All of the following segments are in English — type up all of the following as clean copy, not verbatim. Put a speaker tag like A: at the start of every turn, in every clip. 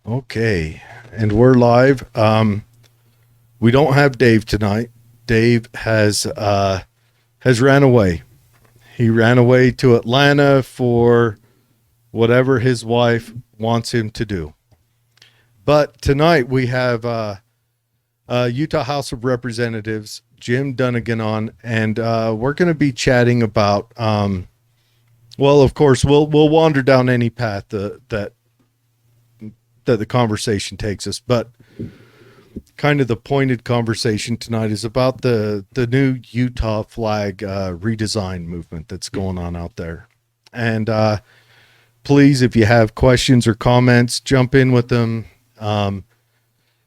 A: Okay, and we're live. We don't have Dave tonight. Dave has ran away. He ran away to Atlanta for whatever his wife wants him to do. But tonight we have Utah House of Representatives Jim Dunnigan on, and we're going to be chatting about. Well, of course, we'll wander down any path that the conversation takes us, but kind of the pointed conversation tonight is about the new Utah flag redesign movement that's going on out there. And please, if you have questions or comments, jump in with them.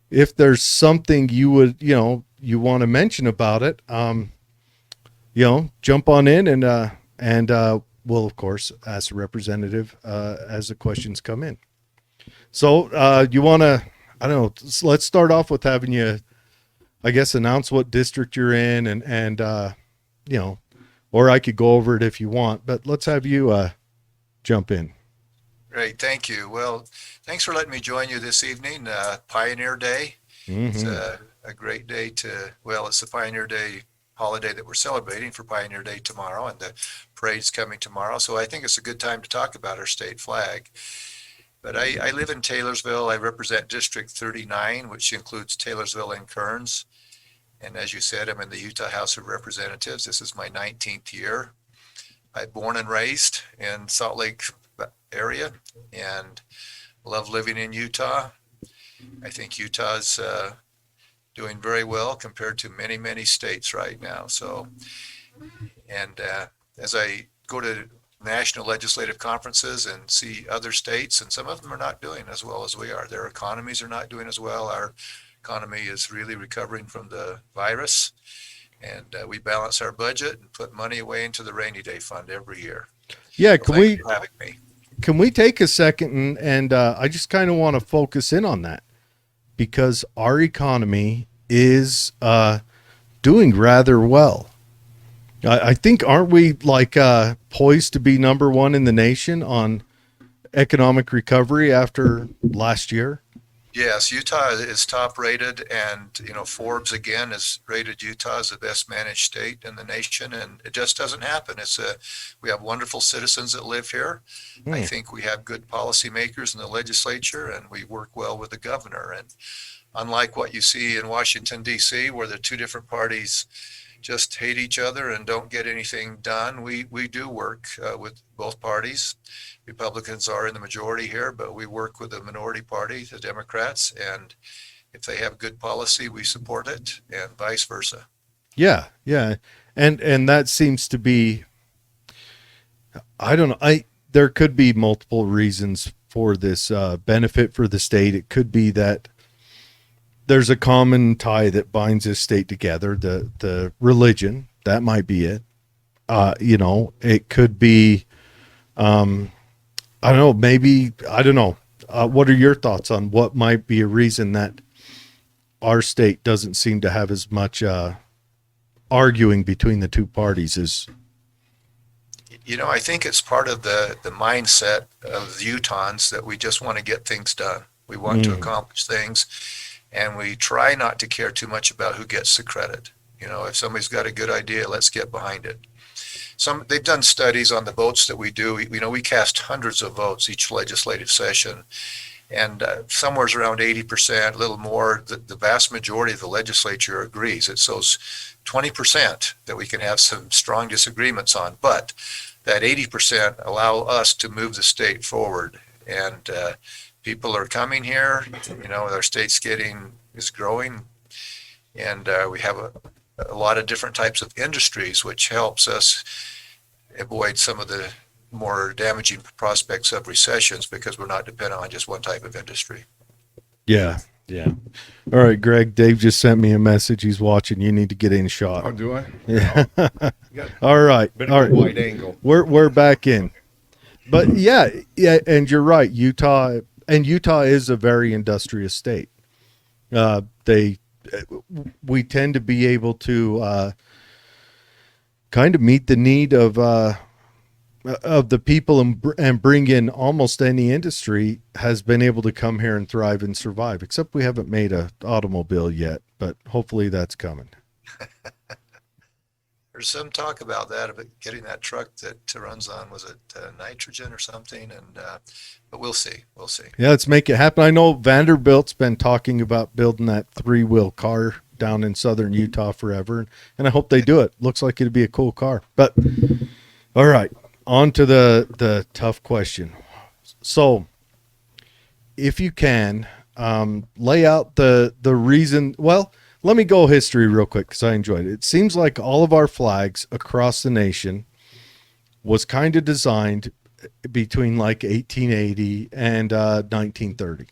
A: If there's something you want to mention about it, jump on in and we'll of course ask a representative as the questions come in. So you want to, I don't know, let's start off with having you, I guess, announce what district you're in and or I could go over it if you want, but let's have you jump in.
B: Great, thank you. Well, thanks for letting me join you this evening, Pioneer Day.
A: Mm-hmm.
B: It's a great day it's the Pioneer Day holiday that we're celebrating for Pioneer Day tomorrow, and the parade's coming tomorrow, so I think it's a good time to talk about our state flag. But I live in Taylorsville. I represent District 39, which includes Taylorsville and Kearns. And as you said, I'm in the Utah House of Representatives. This is my 19th year. I'm born and raised in Salt Lake area and love living in Utah. I think Utah's doing very well compared to many, many states right now. So, and as I go to national legislative conferences and see other states, and some of them are not doing as well as we are. Their economies are not doing as well. Our economy is really recovering from the virus, and we balance our budget and put money away into the rainy day fund every year.
A: Yeah,
B: so thank you for having me.
A: Can we take a second and I just kind of want to focus in on that because our economy is doing rather well. I think, aren't we poised to be number one in the nation on economic recovery after last year?
B: Yes, Utah is top rated, and Forbes again has rated Utah as the best managed state in the nation, and it just doesn't happen. We have wonderful citizens that live here. I think we have good policymakers in the legislature, and we work well with the governor. And unlike what you see in Washington, D.C., where the two different parties just hate each other and don't get anything done, we do work with both parties. Republicans are in the majority here, but we work with the minority party, the Democrats, and if they have good policy, we support it, and vice versa.
A: Yeah. And that seems to be, I don't know, there could be multiple reasons for this benefit for the state. It could be that there's a common tie that binds this state together, the religion. That might be it. It could be, I don't know, maybe, I don't know. What are your thoughts on what might be a reason that our state doesn't seem to have as much arguing between the two parties as?
B: I think it's part of the mindset of the Utahns that we just want to get things done. We want to accomplish things, and we try not to care too much about who gets the credit. If somebody's got a good idea, let's get behind it. They've done studies on the votes that we do. We cast hundreds of votes each legislative session, and somewhere around 80%, a little more, the vast majority of the legislature agrees. It's those 20% that we can have some strong disagreements on, but that 80% allow us to move the state forward. And people are coming here. Our state's is growing, and we have a lot of different types of industries, which helps us avoid some of the more damaging prospects of recessions because we're not dependent on just one type of industry.
A: Yeah. All right, Greg, Dave just sent me a message. He's watching. You need to get in shot.
C: Oh, do I?
A: Yeah. All right.
C: Wide angle.
A: We're back in. But yeah, and you're right. Utah is a very industrious state. We tend to be able to kind of meet the need of of the people and bring in almost any industry has been able to come here and thrive and survive, except we haven't made a automobile yet, but hopefully that's coming.
B: There's some talk about that, about getting that truck that runs on, was it nitrogen or something? And but we'll see. We'll see.
A: Yeah, let's make it happen. I know Vanderbilt's been talking about building that 3-wheel car down in southern Utah forever, and I hope they do it. Looks like it'd be a cool car. But all right, on to the tough question. So, if you can, lay out the reason. Well, let me go history real quick because I enjoyed it. It seems like all of our flags across the nation was kind of designed between like 1880 and 1930,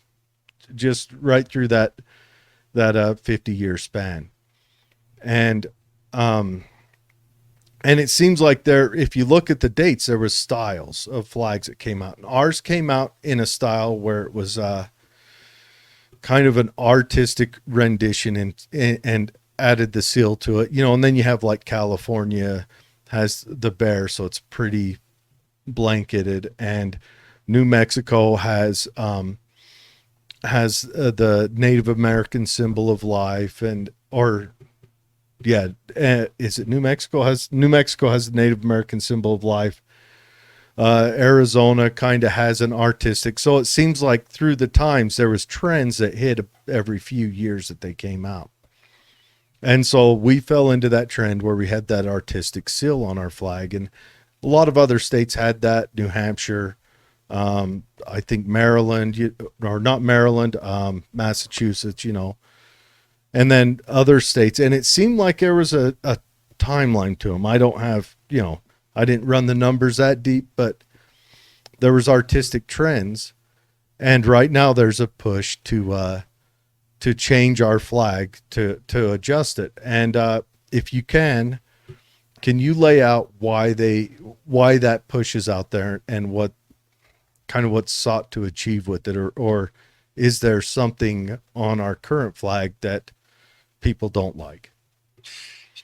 A: just right through that 50-year span, and it seems like there, if you look at the dates, there was styles of flags that came out, and ours came out in a style where it was kind of an artistic rendition and added the seal to it, and then you have like California has the bear, so it's pretty blanketed, and New Mexico has the Native American symbol of life, is it New Mexico has the Native American symbol of life. Arizona kind of has an artistic. So it seems like through the times there was trends that hit every few years that they came out. And so we fell into that trend where we had that artistic seal on our flag. And a lot of other states had that. New Hampshire, I think Maryland, or not Maryland, Massachusetts, and then other states. And it seemed like there was a timeline to them. I don't have, I didn't run the numbers that deep, but there was artistic trends. And right now there's a push to change our flag, to adjust it. And if you can you lay out why that push is out there and what's sought to achieve with it, or is there something on our current flag that people don't like?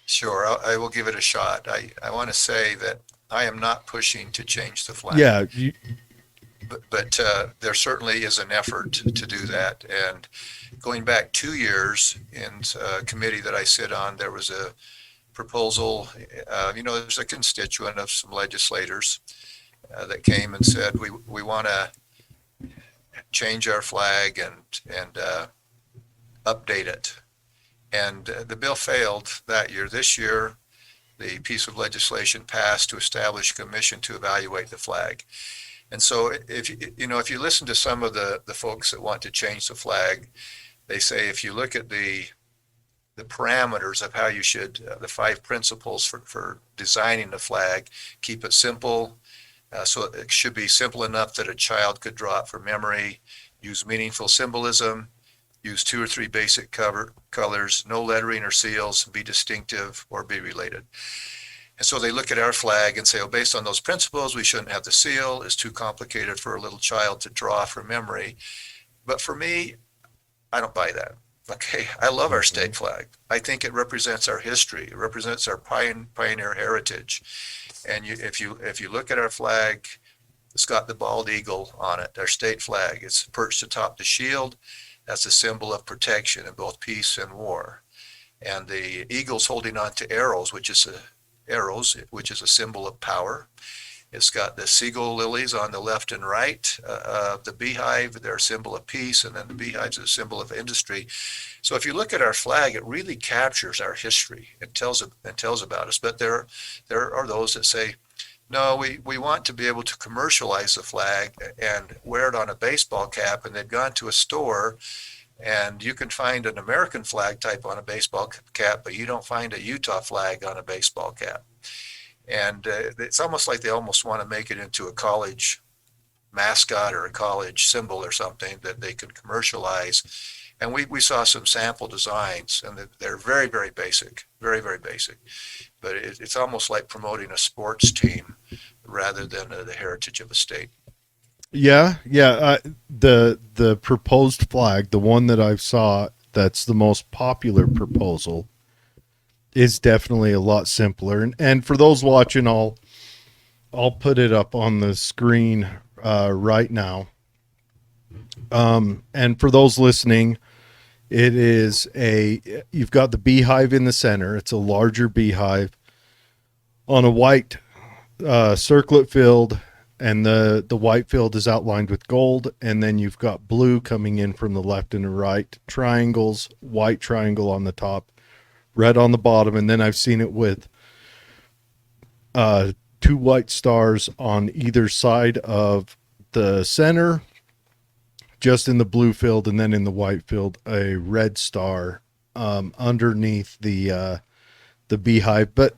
B: Sure, I will give it a shot. I want to say that I am not pushing to change the flag.
A: Yeah,
B: but there certainly is an effort to do that. And going back 2 years in a committee that I sit on, there was a proposal. There's a constituent of some legislators that came and said we want to change our flag and update it. And the bill failed that year. This year, the piece of legislation passed to establish a commission to evaluate the flag. And so if you listen to some of the folks that want to change the flag, they say if you look at the parameters of how you should, the 5 principles for designing the flag, keep it simple. So it should be simple enough that a child could draw it from memory, use meaningful symbolism, use 2 or 3 basic colors, no lettering or seals, be distinctive or be related. And so they look at our flag and say, oh, based on those principles, we shouldn't have the seal. It's too complicated for a little child to draw from memory. But for me, I don't buy that. Okay, I love our state flag. I think it represents our history. It represents our pioneer heritage. And if you look at our flag, it's got the bald eagle on it, our state flag. It's perched atop the shield. That's a symbol of protection in both peace and war. And the eagle's holding on to arrows, which is a symbol of power. It's got the seagull lilies on the left and right of the beehive. They're a symbol of peace, and then the beehive's a symbol of industry. So if you look at our flag, it really captures our history. It tells about us. But there are those that say, no, we want to be able to commercialize the flag and wear it on a baseball cap. And they've gone to a store, and you can find an American flag type on a baseball cap, but you don't find a Utah flag on a baseball cap. And it's almost like they almost want to make it into a college mascot or a college symbol or something that they can commercialize. And we saw some sample designs, and they're very, very basic, very, very basic. But it's almost like promoting a sports team rather than the heritage of a state.
A: Yeah. The proposed flag, the one that I saw, that's the most popular proposal, is definitely a lot simpler. And for those watching, I'll I'll put it up on the screen right now. And for those listening, it is you've got the beehive in the center. It's a larger beehive on a white circlet field, and the white field is outlined with gold, and then you've got blue coming in from the left and the right, triangles, white triangle on the top, red on the bottom, and then I've seen it with two white stars on either side of the center, just in the blue field, and then in the white field a red star underneath the beehive. But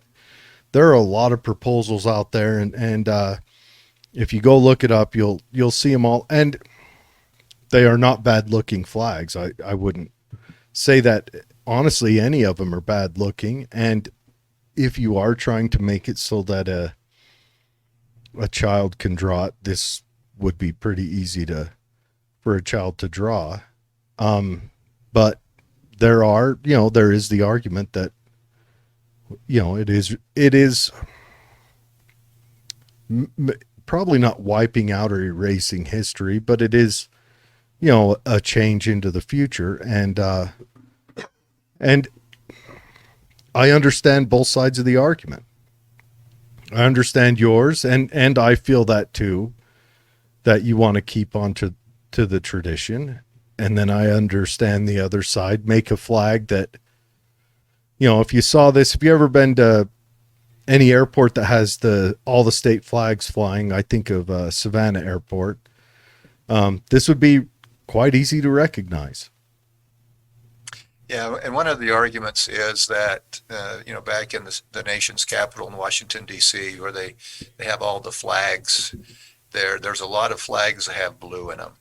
A: there are a lot of proposals out there, and if you go look it up, you'll see them all, and they are not bad looking flags. I wouldn't say that honestly any of them are bad looking. And if you are trying to make it so that a child can draw it, this would be pretty easy for a child to draw. But there is the argument that, it is probably not wiping out or erasing history, but it is, a change into the future. And I understand both sides of the argument. I understand yours, and I feel that too, that you want to keep on to the tradition. And then I understand the other side. Make a flag that, if you saw this, if you ever been to any airport that has all the state flags flying, I think of Savannah Airport. This would be quite easy to recognize.
B: Yeah, and one of the arguments is that, back in the nation's capital in Washington, D.C., where they have all the flags there's a lot of flags that have blue in them.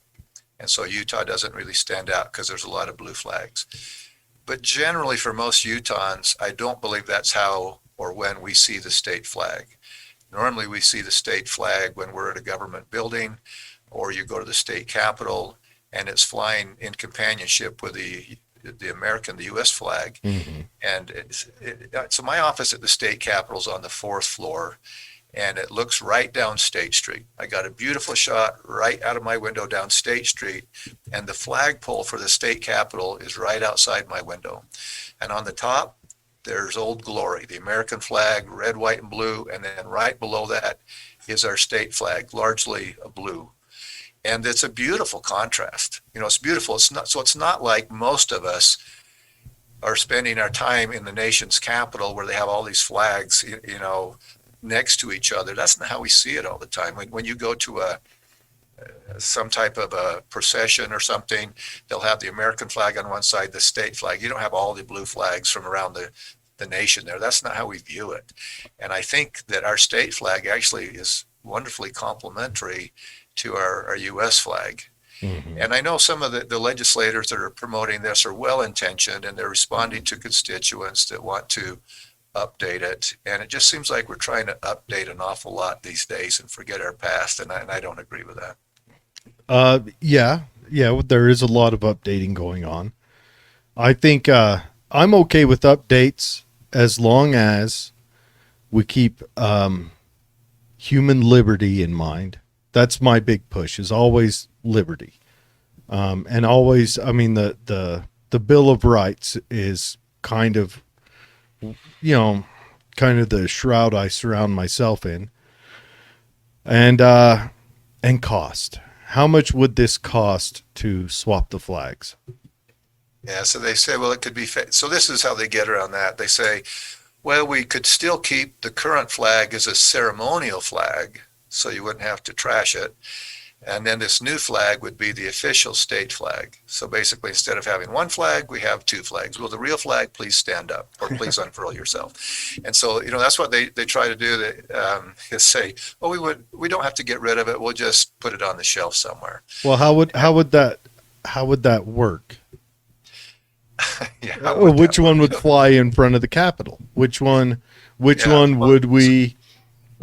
B: And so Utah doesn't really stand out because there's a lot of blue flags. But generally, for most Utahns, I don't believe that's how or when we see the state flag. Normally, we see the state flag when we're at a government building, or you go to the state capitol, and it's flying in companionship with the U.S. flag.
A: Mm-hmm.
B: And so my office at the state capitol is on the fourth floor, and it looks right down State Street. I got a beautiful shot right out of my window down State Street, and the flagpole for the state capitol is right outside my window. And on the top, there's Old Glory, the American flag, red, white, and blue, and then right below that is our state flag, largely a blue. And it's a beautiful contrast. It's beautiful. It's not like most of us are spending our time in the nation's capital where they have all these flags, next to each other. That's not how we see it all the time. When you go to some type of a procession or something, they'll have the American flag on one side, the state flag. You don't have all the blue flags from around the nation there. That's not how we view it. And I think that our state flag actually is wonderfully complementary to our U.S. flag.
A: Mm-hmm.
B: And I know some of the legislators that are promoting this are well-intentioned, and they're responding to constituents that want to update it. And it just seems like we're trying to update an awful lot these days and forget our past. And I don't agree with that.
A: Yeah, there is a lot of updating going on. I think I'm okay with updates as long as we keep human liberty in mind. That's my big push, is always liberty. And always, the Bill of Rights is kind of the shroud I surround myself in. And cost. How much would this cost to swap the flags?
B: Yeah, so they say, well, it could be, so this is how they get around that. They say, well, we could still keep the current flag as a ceremonial flag, so you wouldn't have to trash it. And then this new flag would be the official state flag. So basically, instead of having one flag, we have two flags. Will the real flag please stand up, or please unfurl yourself? And so, that's what they try to do. Is say, oh, we don't have to get rid of it. We'll just put it on the shelf somewhere.
A: Well, how would that work?
B: Yeah,
A: Which one would fly in front of the Capitol? Which one would we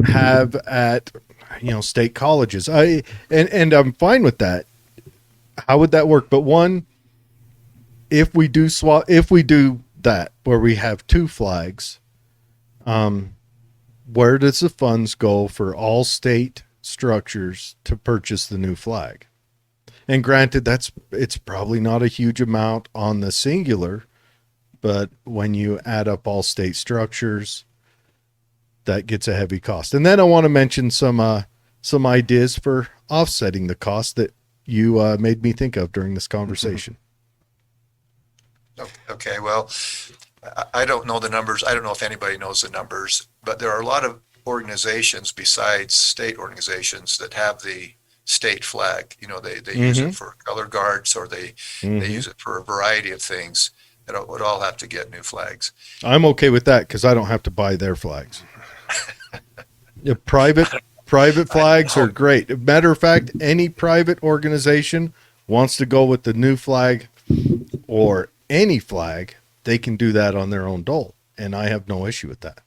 A: have at state colleges? And I'm fine with that. How would that work? But one, if we do that where we have two flags, where does the funds go for all state structures to purchase the new flag? And granted, it's probably not a huge amount on the singular, but when you add up all state structures, that gets a heavy cost. And then I want to mention some ideas for offsetting the cost that you made me think of during this conversation.
B: Okay, well, I don't know the numbers. I don't know if anybody knows the numbers, but there are a lot of organizations besides state organizations that have the state flag. You know, they use it for color guards, or they use it for a variety of things that would all have to get new flags.
A: I'm okay with that because I don't have to buy their flags. Yeah, private flags are great. Matter of fact, any private organization wants to go with the new flag or any flag, they can do that on their own dole, and I have no issue with that.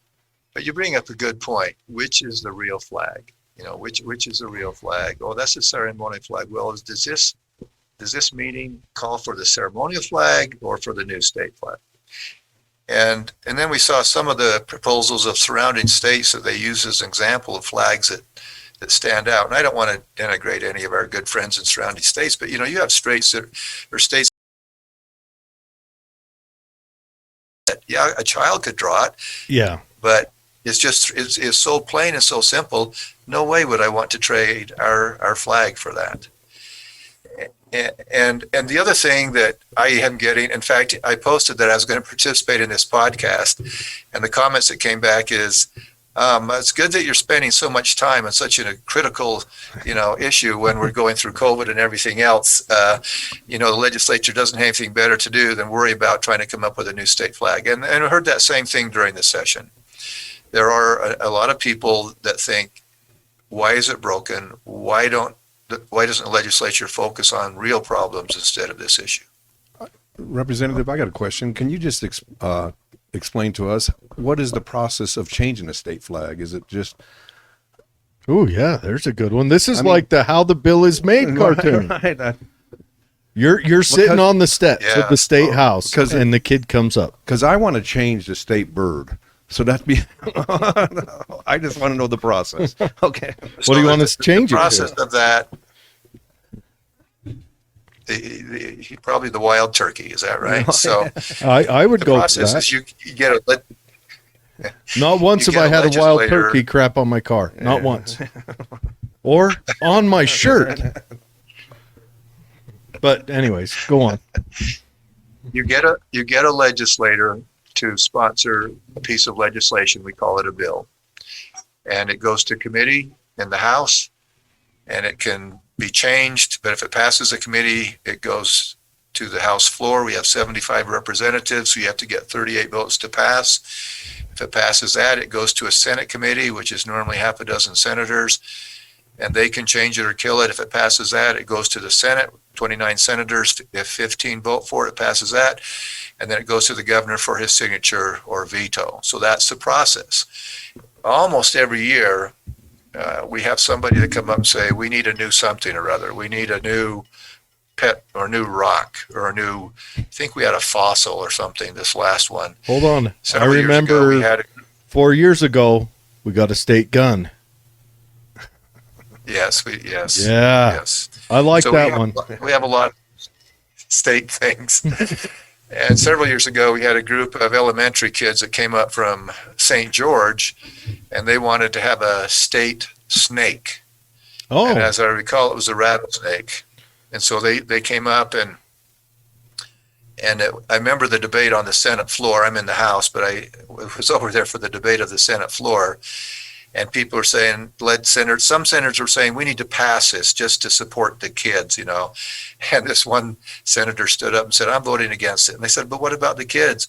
B: But you bring up a good point. Which is the real flag? You know, which is the real flag? Oh, that's the ceremonial flag. Well, does this meeting call for the ceremonial flag or for the new state flag? And then we saw some of the proposals of surrounding states that they use as an example of flags that stand out. And I don't want to denigrate any of our good friends in surrounding states, but you know, you have states that yeah, a child could draw it.
A: Yeah.
B: But it's so plain and so simple. No way would I want to trade our flag for that. And the other thing that I am getting, in fact, I posted that I was going to participate in this podcast, and the comments that came back is, it's good that you're spending so much time on such a critical, issue when we're going through COVID and everything else. The legislature doesn't have anything better to do than worry about trying to come up with a new state flag. And I heard that same thing during the session. There are a lot of people that think, why is it broken? Why doesn't the legislature focus on real problems instead of this issue?
C: Representative, I got a question. Can you just explain to us what is the process of changing a state flag? Is it just...
A: Oh yeah, there's a good one. This is like the How the Bill is Made cartoon.
C: Right.
A: You're sitting on the steps of the state house, and the kid comes up.
C: Because I want to change the state bird. So that'd be... I just want to know the process. Okay.
A: What do you want us to change
B: the
A: it
B: process
A: to?
B: of that, probably the wild turkey, is that right? So
A: I would go for
B: process
A: that.
B: is you get a...
A: Not once have I had a wild turkey crap on my car. Not once. Or on my shirt. But anyways, go on.
B: You get a legislator to sponsor a piece of legislation. We call it a bill. And it goes to committee in the House, and it can be changed. But if it passes a committee, it goes to the House floor. We have 75 representatives, so you have to get 38 votes to pass. If it passes that, it goes to a Senate committee, which is normally half a dozen senators, and they can change it or kill it. If it passes that, it goes to the Senate, 29 senators. If 15 vote for it, it passes that. And then it goes to the governor for his signature or veto. So that's the process. Almost every year, we have somebody that come up and say, we need a new something or other. We need a new pet or new rock or a new, I think we had a fossil or something this last one.
A: Hold on.
B: Several
A: I remember
B: years ago,
A: 4 years ago, we got a state gun.
B: Yes.
A: Yeah.
B: Yes.
A: I like that one.
B: We have a lot of state things. And several years ago, we had a group of elementary kids that came up from St. George, and they wanted to have a state snake.
A: Oh.
B: And as I recall, it was a rattlesnake. And so they came up, and I remember the debate on the Senate floor. I'm in the House, but I was over there for the debate of the Senate floor. And people were saying, some senators were saying, we need to pass this just to support the kids, And this one senator stood up and said, I'm voting against it. And they said, but what about the kids?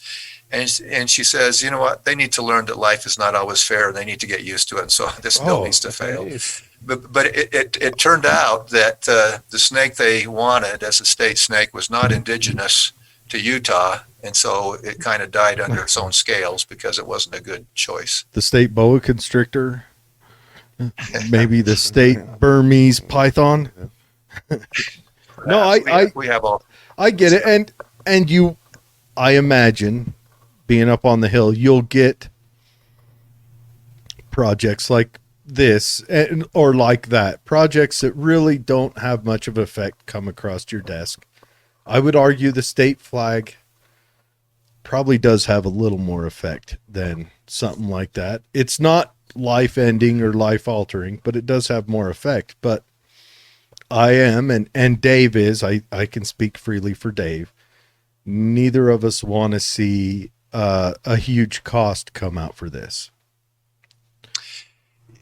B: And she says, you know what? They need to learn that life is not always fair, and they need to get used to it. And so this bill needs to fail. But it turned out that the snake they wanted as a state snake was not indigenous to Utah. And so it kind of died under its own scales because it wasn't a good choice.
A: The state boa constrictor, maybe the state Burmese python. No,
B: we have all.
A: I get it, and you, I imagine, being up on the hill, you'll get projects like this or like that, projects that really don't have much of an effect come across your desk, I would argue the state flag probably does have a little more effect than something like that. It's not life ending or life altering, but it does have more effect. But I am, and Dave is, I can speak freely for Dave. Neither of us want to see a huge cost come out for this.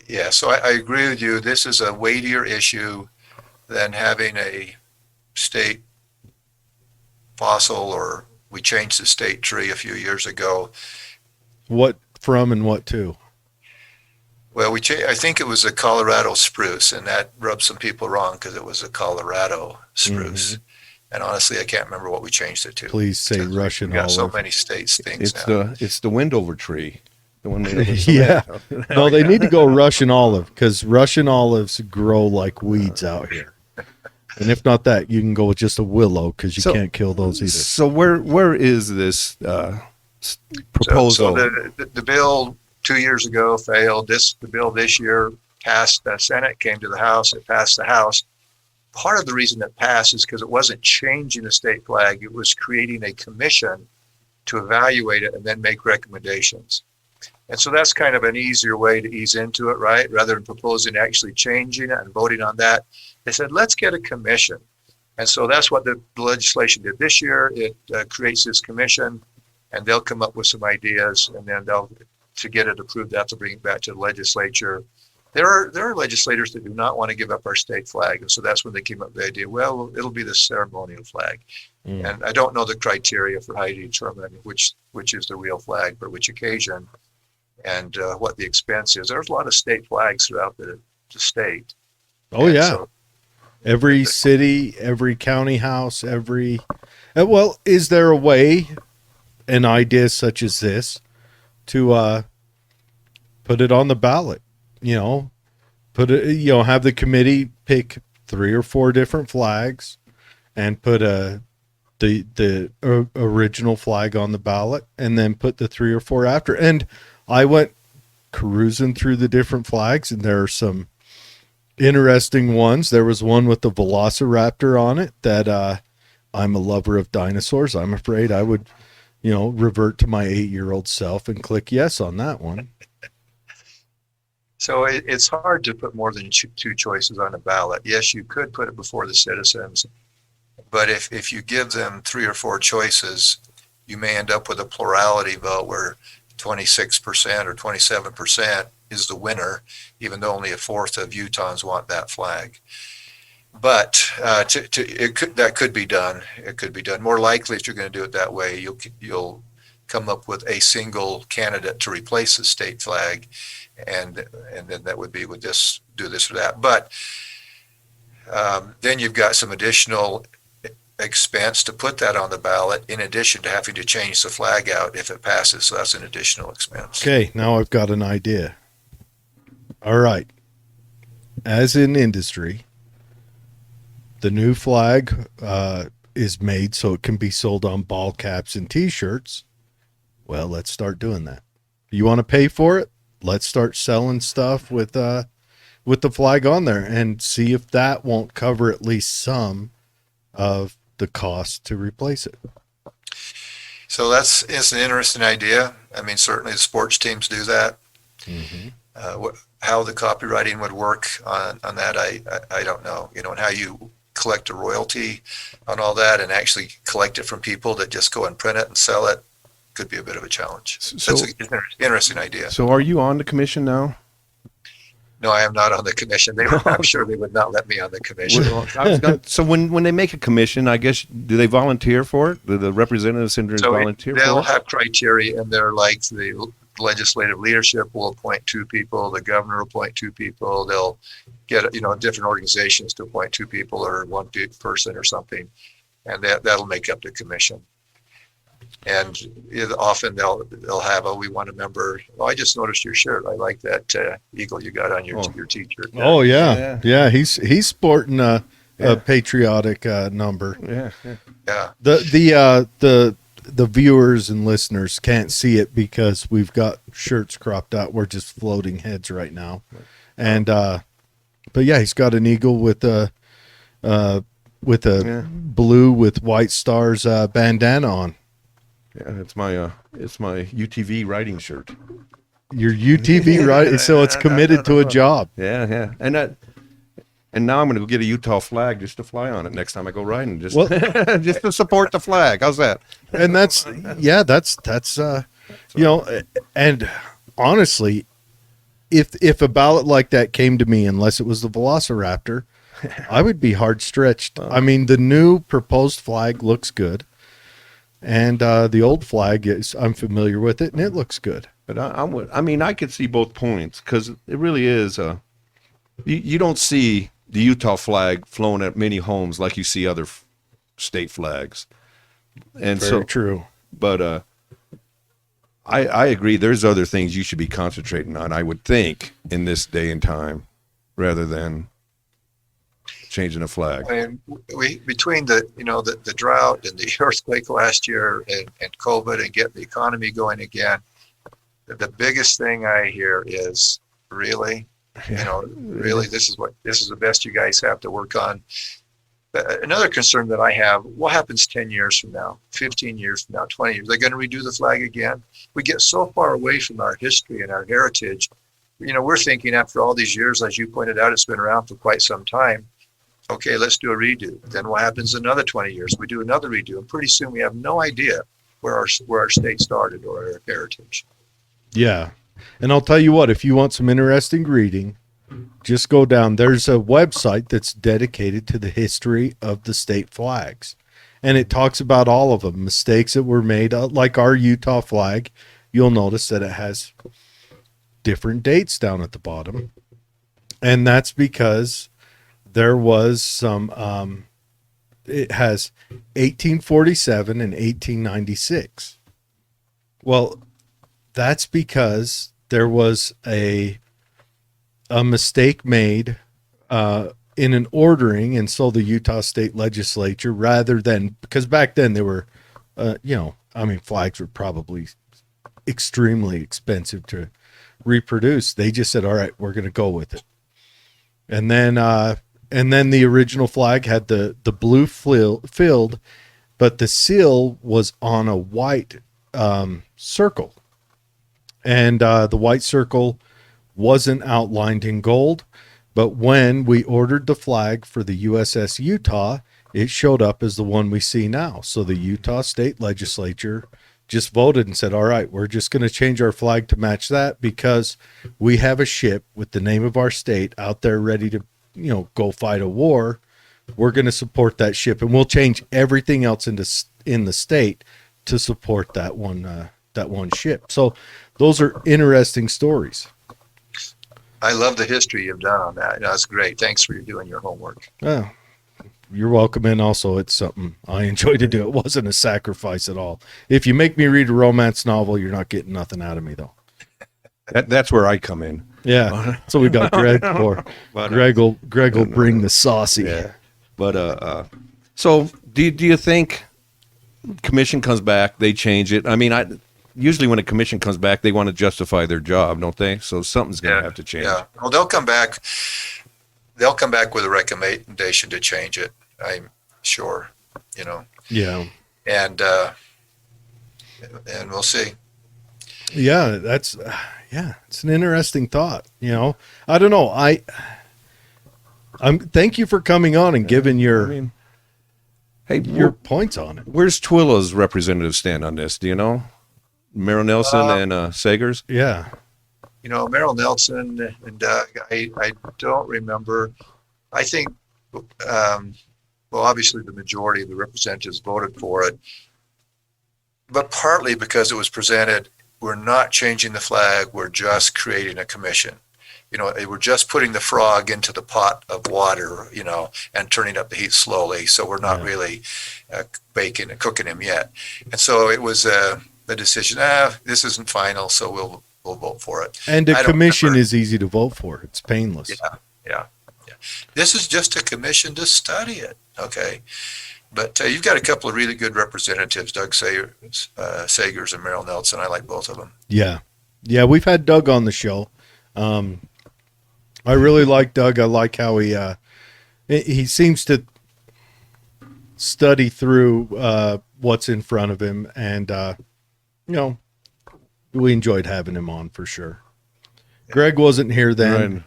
B: Yeah, so I agree with you. This is a weightier issue than having a state fossil, or we changed the state tree a few years ago.
A: What from and what to?
B: Well, I think it was a Colorado spruce, and that rubbed some people wrong because it was a Colorado spruce.
A: Mm-hmm.
B: And honestly, I can't remember what we changed it to.
A: Please say Russian
B: We got so
A: olive.
B: many states things
C: It's
B: now.
C: the Wendover tree, the one made of
A: Yeah.
C: cement.
A: No, they need to go Russian olive because Russian olives grow like weeds out here. And if not that, you can go with just a willow because you
C: So-
A: can't kill those either.
C: So where is this proposal?
B: So the bill 2 years ago failed. The bill this year passed the Senate, came to the House, it passed the House. Part of the reason it passed is because it wasn't changing the state flag, it was creating a commission to evaluate it and then make recommendations. And so that's kind of an easier way to ease into it, right? Rather than proposing actually changing it and voting on that, they said, let's get a commission. And so that's what the legislation did this year. It creates this commission, and they'll come up with some ideas, and then to get it approved, they'll have to bring it back to the legislature. There are legislators that do not want to give up our state flag, and so that's when they came up with the idea, well, it'll be the ceremonial flag. And I don't know the criteria for how you determine which is the real flag for which occasion, and what the expense is. There's a lot of state flags throughout the state.
A: Oh,
B: And
A: yeah.
B: so
A: Every city, every county house, well, is there a way, an idea such as this, to put it on the ballot? Have the committee pick 3 or 4 different flags and put the original flag on the ballot, and then put the 3 or 4 after. And I went cruising through the different flags, and there are some interesting ones. There was one with the velociraptor on it that I'm a lover of dinosaurs. I'm afraid I would, revert to my 8-year-old self and click yes on that one.
B: So it's hard to put more than 2 choices on a ballot. Yes, you could put it before the citizens, but if you give them 3 or 4 choices, you may end up with a plurality vote where 26% or 27% is the winner, even though only 1/4 of Utahns want that flag. But that could be done. It could be done. More likely, if you're going to do it that way, you'll come up with a single candidate to replace the state flag, and then that would be do this or that. But then you've got some additional expense to put that on the ballot, in addition to having to change the flag out if it passes. So that's an additional expense.
A: Okay, now I've got an idea. All right. As in industry, the new flag is made so it can be sold on ball caps and T-shirts. Well, let's start doing that. You want to pay for it? Let's start selling stuff with the flag on there and see if that won't cover at least some of the cost to replace it.
B: So it's an interesting idea. I mean, certainly the sports teams do that.
A: Mm-hmm.
B: How the copywriting would work on that, I don't know. And how you collect a royalty on all that and actually collect it from people that just go and print it and sell it could be a bit of a challenge.
C: So-
B: That's an interesting idea.
C: So are you on the commission now?
B: No, I am not on the commission. I'm sure they would not let me on the commission.
C: So when they make a commission, I guess, do they volunteer for it? Do the representatives
B: So
C: volunteer
B: they'll
C: for it?
B: have criteria, and they're like the legislative leadership will appoint 2 people, the governor will appoint 2 people, they'll get different organizations to appoint 2 people or 1 person or something, and that'll make up the commission. And often they'll have we want a member. Oh, I just noticed your shirt. I like that eagle you got on your t-shirt.
A: Oh yeah. He's sporting a patriotic number.
C: Yeah.
B: Yeah.
A: The the viewers and listeners can't see it because we've got shirts cropped out. We're just floating heads right now. And, but yeah, he's got an eagle with a
C: Yeah.
A: blue with white stars, bandana on.
C: Yeah, it's my UTV riding shirt.
A: Your UTV, right? So it's committed to a job.
C: Yeah. And now I'm going to go get a Utah flag just to fly on it next time I go riding, just
A: Well-
C: just to support the flag. How's that?
A: And that's you know, and honestly, if a ballot like that came to me, unless it was the Velociraptor, I would be hard stretched. I mean, the new proposed flag looks good, and the old flag I'm familiar with it, and it looks good.
C: But I mean, I could see both points because it really is. You don't see the Utah flag flown at many homes like you see other state flags, and
A: Very
C: so
A: true.
C: But I agree. There's other things you should be concentrating on, I would think, in this day and time, rather than changing a flag.
B: I mean, we between the drought and the earthquake last year and COVID and getting the economy going again, the biggest thing I hear is really, really this is the best you guys have to work on. Another concern that I have, what happens 10 years from now, 15 years from now, 20 years? They're going to redo the flag again. We get so far away from our history and our heritage. We're thinking after all these years, as you pointed out, it's been around for quite some time. Okay, let's do a redo. Then what happens another 20 years? We do another redo. And pretty soon we have no idea where our state started or our heritage.
A: Yeah. And I'll tell you what, if you want some interesting reading, just go down. There's a website that's dedicated to the history of the state flags. And it talks about all of them, mistakes that were made, like our Utah flag. You'll notice that it has different dates down at the bottom. And that's because there was some, it has 1847 and 1896. Well, that's because there was a mistake made in an ordering, and so the Utah State Legislature, rather than, because back then they were, flags were probably extremely expensive to reproduce. They just said, "All right, we're going to go with it," and then the original flag had the blue filled, but the seal was on a white circle, and the white circle wasn't outlined in gold. But when we ordered the flag for the USS Utah, it showed up as the one we see now. So the Utah State Legislature just voted and said, all right, we're just going to change our flag to match that because we have a ship with the name of our state out there ready to, go fight a war. We're going to support that ship, and we'll change everything else in the state to support that one ship. So those are interesting stories.
B: I love the history you've done on that. That's great. Thanks for doing your homework.
A: Oh, you're welcome. And also, it's something I enjoy to do. It wasn't a sacrifice at all. If you make me read a romance novel, you're not getting nothing out of me, though.
C: That's where I come in.
A: Yeah. So we got Greg for.
C: But,
A: Greg will bring the saucy.
C: Yeah. But so do you think commission comes back, they change it? I mean, usually when a commission comes back, they want to justify their job, don't they? So something's going to have to change.
B: Yeah. Well, they'll come back. They'll come back with a recommendation to change it. I'm sure.
A: Yeah.
B: And we'll see.
A: Yeah. It's an interesting thought. I don't know. I'm thank you for coming on and giving your points on it.
C: Where's Twilla's representative stand on this? Do you know? Merrill Nelson and Sagers?
A: Yeah.
B: Merrill Nelson and Doug, I don't remember. I think, obviously the majority of the representatives voted for it, but partly because it was presented, we're not changing the flag, we're just creating a commission. We're just putting the frog into the pot of water, and turning up the heat slowly. So we're not really baking and cooking him yet. And so it was the decision, this isn't final, so we'll vote for it.
A: And a commission is easy to vote for. It's painless.
B: Yeah. This is just a commission to study it, okay? But you've got a couple of really good representatives, Doug Sagers and Merrill Nelson. I like both of them.
A: Yeah. Yeah, we've had Doug on the show. I really like Doug. I like how he seems to study through what's in front of him, and you know, we enjoyed having him on for sure. Greg wasn't here then.
C: Right.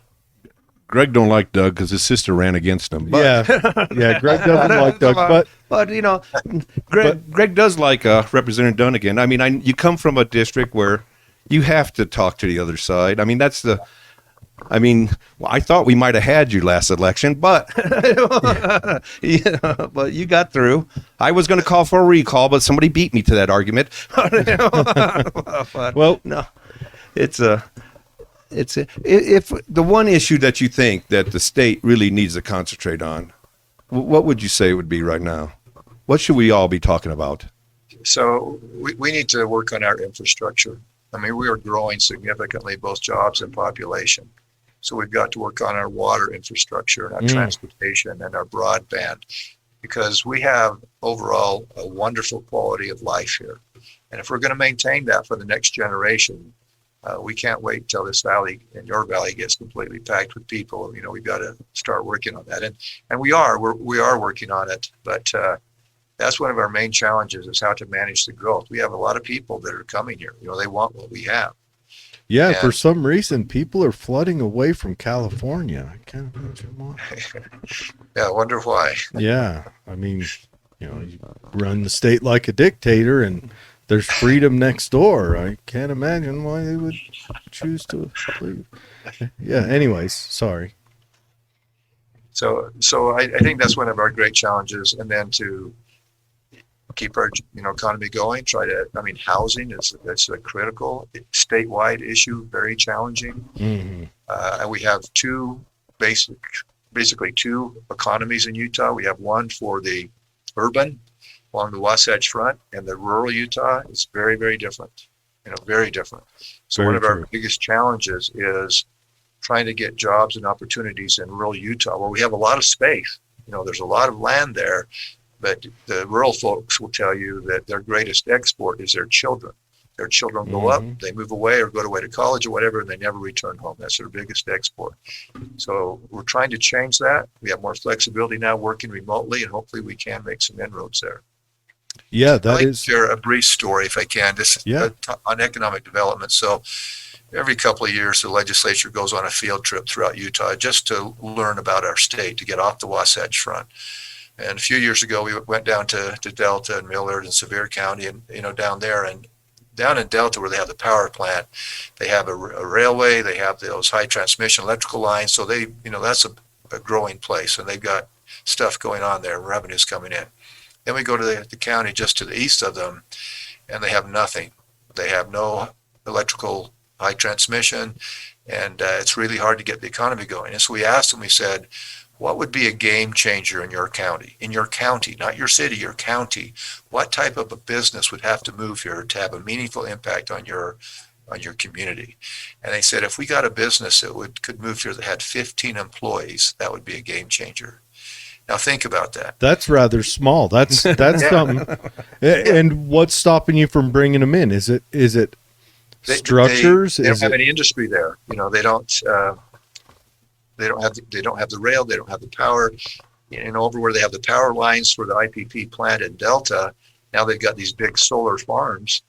C: Greg don't like Doug because his sister ran against him. But,
A: Yeah, Greg doesn't like Doug,
C: but you know, Greg does like Representative Dunnigan. I mean, you come from a district where you have to talk to the other side. I mean, I thought we might have had you last election, but but you got through. I was going to call for a recall, but somebody beat me to that argument. But,
A: well,
C: no, if the one issue that you think that the state really needs to concentrate on, what would you say it would be right now? What should we all be talking about?
B: So we need to work on our infrastructure. I mean, we are growing significantly, both jobs and population. So we've got to work on our water infrastructure and our transportation and our broadband, because we have overall a wonderful quality of life here. And if we're going to maintain that for the next generation, we can't wait till this valley and your valley gets completely packed with people. You know, we've got to start working on that. And we are working on it. But that's one of our main challenges, is how to manage the growth. We have a lot of people that are coming here. You know, they want what we have.
A: Yeah, and for some reason, people are flooding away from California. I can't imagine why.
B: Yeah, I wonder why.
A: Yeah, I mean, you run the state like a dictator, and there's freedom next door. I can't imagine why they would choose to leave. Yeah. Anyways, sorry.
B: So I think that's one of our great challenges, and then to keep our economy going. Housing that's a critical statewide issue, very challenging.
A: Mm-hmm.
B: And we have basically two economies in Utah. We have one for the urban along the Wasatch Front, and the rural Utah is very, very different. Very different. So one of our biggest challenges is trying to get jobs and opportunities in rural Utah, where we have a lot of space. There's a lot of land there. But the rural folks will tell you that their greatest export is their children. Their children go up, they move away or go away to college or whatever, and they never return home. That's their biggest export. So we're trying to change that. We have more flexibility now working remotely, and hopefully we can make some inroads there.
A: Yeah,
B: I'd like to share a brief story, if I can, on economic development. So every couple of years, the legislature goes on a field trip throughout Utah just to learn about our state, to get off the Wasatch Front. And a few years ago, we went down to Delta and Millard and Sevier County, and down there, and down in Delta where they have the power plant, they have a railway, they have those high transmission electrical lines. So that's a growing place, and they've got stuff going on there, revenues coming in. Then we go to the county just to the east of them, and they have nothing. They have no electrical high transmission, and it's really hard to get the economy going. And so we asked them, we said, what would be a game changer in your county? In your county, not your city, your county. What type of a business would have to move here to have a meaningful impact on your community? And they said, if we got a business that could move here that had 15 employees, that would be a game changer. Now think about that.
A: That's rather small. That's something. And what's stopping you from bringing them in? Is it structures?
B: They don't have any industry there. They don't have the rail. They don't have the power. Over where they have the power lines for the IPP plant in Delta, now they've got these big solar farms.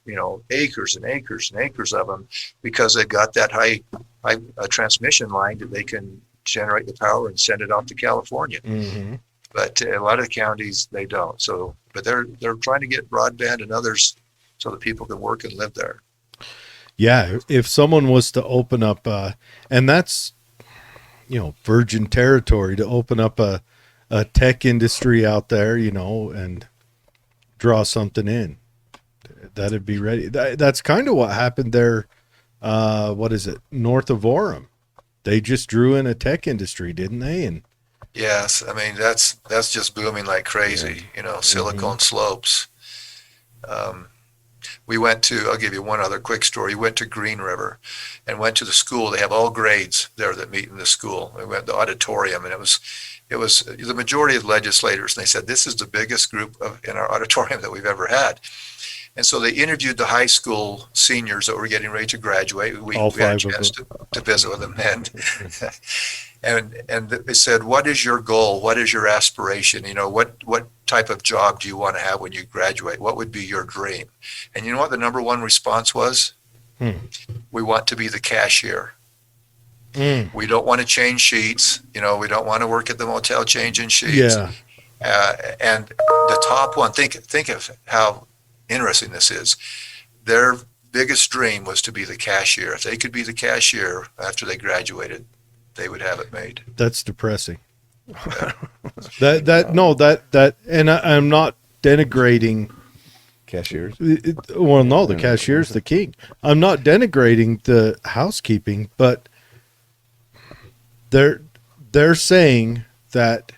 B: Acres and acres and acres of them, because they've got that high transmission line that they can generate the power and send it off to California.
A: Mm-hmm.
B: But a lot of the counties, they don't. So, but they're trying to get broadband and others so that people can work and live there.
A: Yeah, if someone was to open up, and that's virgin territory, to open up a tech industry out there, and draw something in, that'd be ready. That's kind of what happened there. What is it? North of Orem. They just drew in a tech industry, didn't they? And
B: yes, I mean, that's just booming like crazy, Silicon Slopes. We went to, I'll give you one other quick story. We went to Green River and went to the school. They have all grades there that meet in the school. We went to the auditorium, and it was it was the majority of legislators, and they said, this is the biggest group in our auditorium that we've ever had. And so they interviewed the high school seniors that were getting ready to graduate. We
A: All
B: had a
A: five of
B: chance to visit with them, and they said, what is your goal? What is your aspiration? What type of job do you want to have when you graduate? What would be your dream? And you know what the number one response was? We want to be the cashier. We don't want to change sheets. We don't want to work at the motel changing sheets.
A: Yeah.
B: And the top one, think of how interesting this is. Their biggest dream was to be the cashier. If they could be the cashier after they graduated, they would have it made.
A: That's depressing. And I'm not denigrating
C: Cashiers.
A: Well, no, the cashier's the king. I'm not denigrating the housekeeping, but they're saying that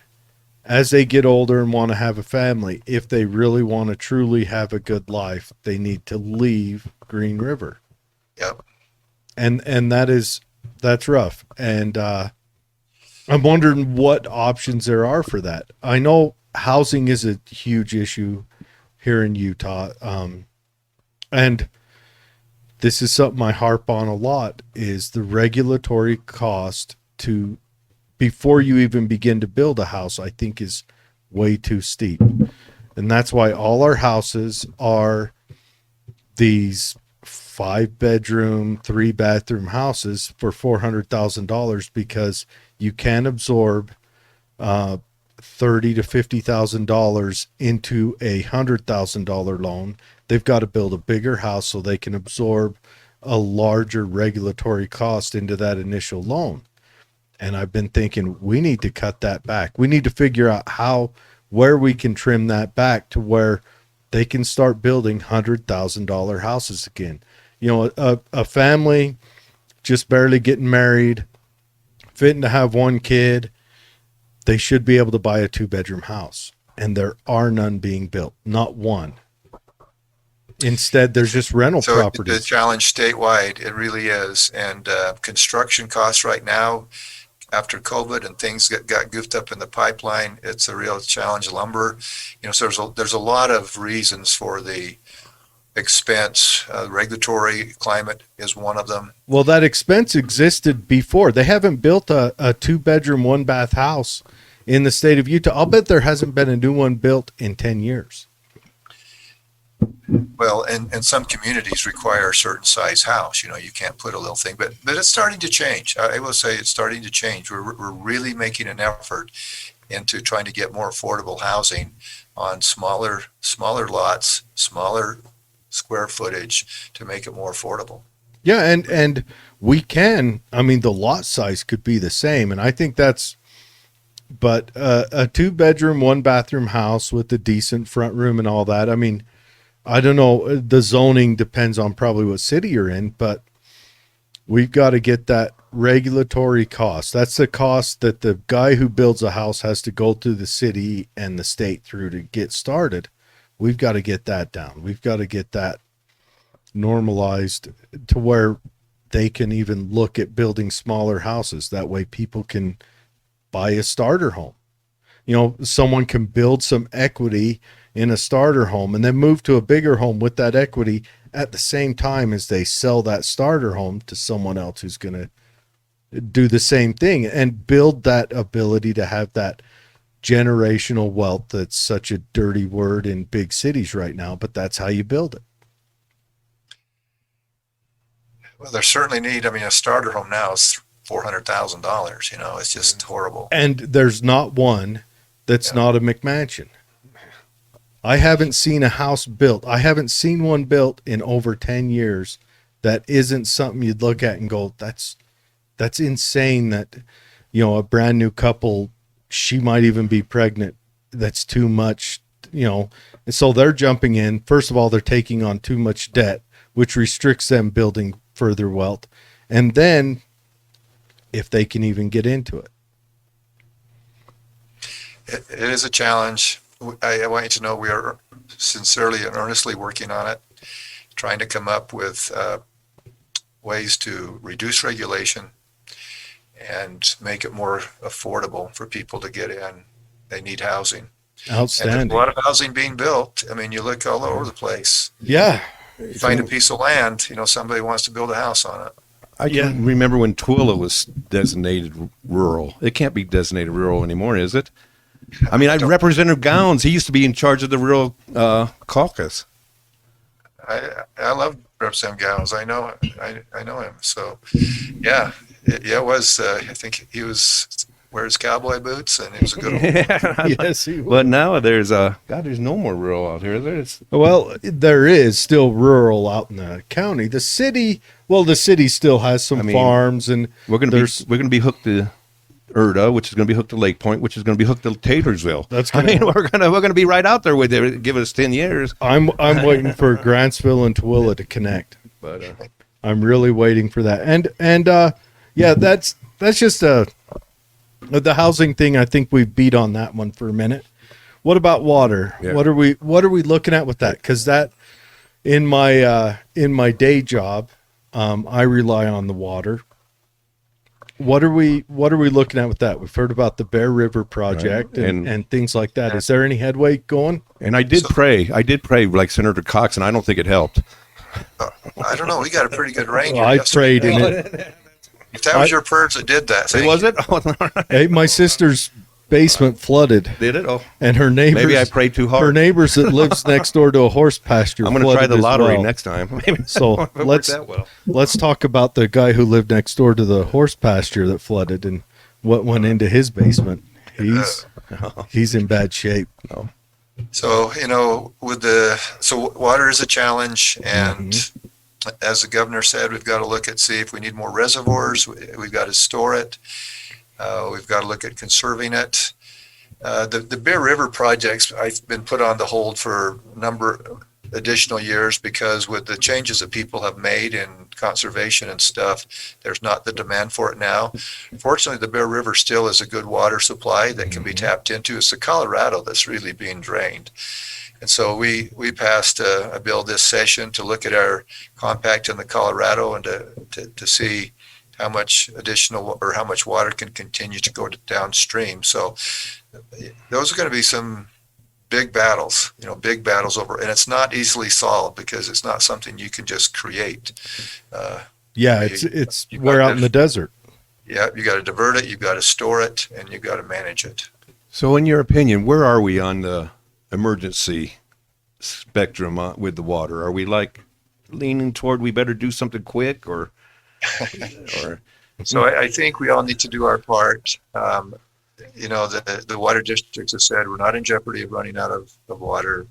A: as they get older and want to have a family, if they really want to truly have a good life, they need to leave Green River.
B: Yep.
A: And that's rough. And I'm wondering what options there are for that. I know housing is a huge issue here in Utah. And this is something I harp on a lot, is the regulatory cost to before you even begin to build a house, I think is way too steep. And that's why all our houses are these 5-bedroom, 3-bathroom houses for $400,000, because you can absorb $30,000 to $50,000 into a $100,000 loan. They've got to build a bigger house so they can absorb a larger regulatory cost into that initial loan. And I've been thinking we need to cut that back. We need to figure out where we can trim that back to where they can start building $100,000 houses again. A family just barely getting married, fitting to have one kid, they should be able to buy a 2-bedroom house. And there are none being built, not one. Instead, there's just rental properties.
B: The challenge statewide, it really is. And construction costs right now, after COVID and things got goofed up in the pipeline, it's a real challenge. Lumber, so there's a lot of reasons for the expense. Regulatory climate is one of them.
A: Well, that expense existed before. They haven't built a 2-bedroom, 1-bath house in the state of Utah. I'll bet there hasn't been a new one built in 10 years.
B: Well, and some communities require a certain size house. You can't put a little thing, but it's starting to change. I will say it's starting to change. We're really making an effort into trying to get more affordable housing on smaller lots, smaller square footage to make it more affordable.
A: Yeah, and we can. I mean, the lot size could be the same, and I think that's. But a 2-bedroom, 1-bathroom house with a decent front room and all that. I mean, I don't know. The zoning depends on probably what city you're in, but we've got to get that regulatory cost. That's the cost that the guy who builds a house has to go through the city and the state through to get started. We've got to get that down. We've got to get that normalized to where they can even look at building smaller houses. That way people can buy a starter home. Someone can build some equity in a starter home and then move to a bigger home with that equity at the same time as they sell that starter home to someone else who's going to do the same thing and build that ability to have that generational wealth. That's such a dirty word in big cities right now, but that's how you build it.
B: Well, there's certainly need. I mean, a starter home now is $400,000. It's just horrible.
A: And there's not one that's not a McMansion. I haven't seen a house built. I haven't seen one built in over 10 years that isn't something you'd look at and go, that's insane that, a brand new couple, she might even be pregnant. That's too much, And so they're jumping in. First of all, they're taking on too much debt, which restricts them building further wealth. And then if they can even get into it.
B: It is a challenge. I want you to know we are sincerely and earnestly working on it, trying to come up with ways to reduce regulation and make it more affordable for people to get in. They need housing. And there's
A: Outstanding.
B: a lot of housing being built. I mean, you look all over the place.
A: Yeah.
B: You find a piece of land, somebody wants to build a house on it.
C: I can remember when Twilla was designated rural. It can't be designated rural anymore, is it? I mean, Representative Gowns, he used to be in charge of the rural caucus.
B: I love Representative Gowns. I know him. So, yeah, it was. I think he wears cowboy boots, and he was a good old.
A: Yes, he was.
C: But now there's there's no more rural out here.
A: Well, there is still rural out in the county. The city still has some farms, and
C: we're gonna be hooked to Erda, which is gonna be hooked to Lake Point, which is gonna be hooked to Taylorsville. We're gonna be right out there with it. Give us 10 years.
A: I'm waiting for Grantsville and Tooele to connect, but I'm really waiting for that. And that's just the housing thing. I think we beat on that one for a minute. What about water?
C: Yeah.
A: What are we looking at with that? Because that in my day job, I rely on the water. What are we looking at with that? We've heard about the Bear River project and things like that. Is there any headway going?
C: And I did pray like Senator Cox, and I don't think it helped.
B: I don't know. We got a pretty good ranger.
A: Well, I prayed in it.
B: If that was your prayers that did that,
C: Was it? Oh,
A: Hey, my sister's basement flooded.
C: did it? Oh,
A: And her neighbors.
C: maybe I prayed too hard.
A: Her neighbors that lives next door to a horse pasture.
C: I'm going to try
A: flooded
C: the
A: as
C: lottery
A: well.
C: next time.
A: So let's talk about the guy who lived next door to the horse pasture that flooded and what went into his basement. He's in bad shape.
B: So water is a challenge, and as the governor said, we've got to see if we need more reservoirs. We've got to store it. We've got to look at conserving it. The Bear River projects, I've been put on the hold for a number additional years because with the changes that people have made in conservation and stuff, there's not the demand for it now. Fortunately, the Bear River still is a good water supply that can be tapped into. It's the Colorado that's really being drained. And so we passed a bill this session to look at our compact in the Colorado and to see how much additional or how much water can continue to go downstream. So those are going to be some big battles over, and it's not easily solved because it's not something you can just create.
A: We're out in the desert.
B: Yeah, you got to divert it, you've got to store it, and you've got to manage it.
C: So in your opinion, where are we on the emergency spectrum with the water? Are we like leaning toward we better do something quick or
B: So I think we all need to do our part. The water districts have said we're not in jeopardy of running out of water.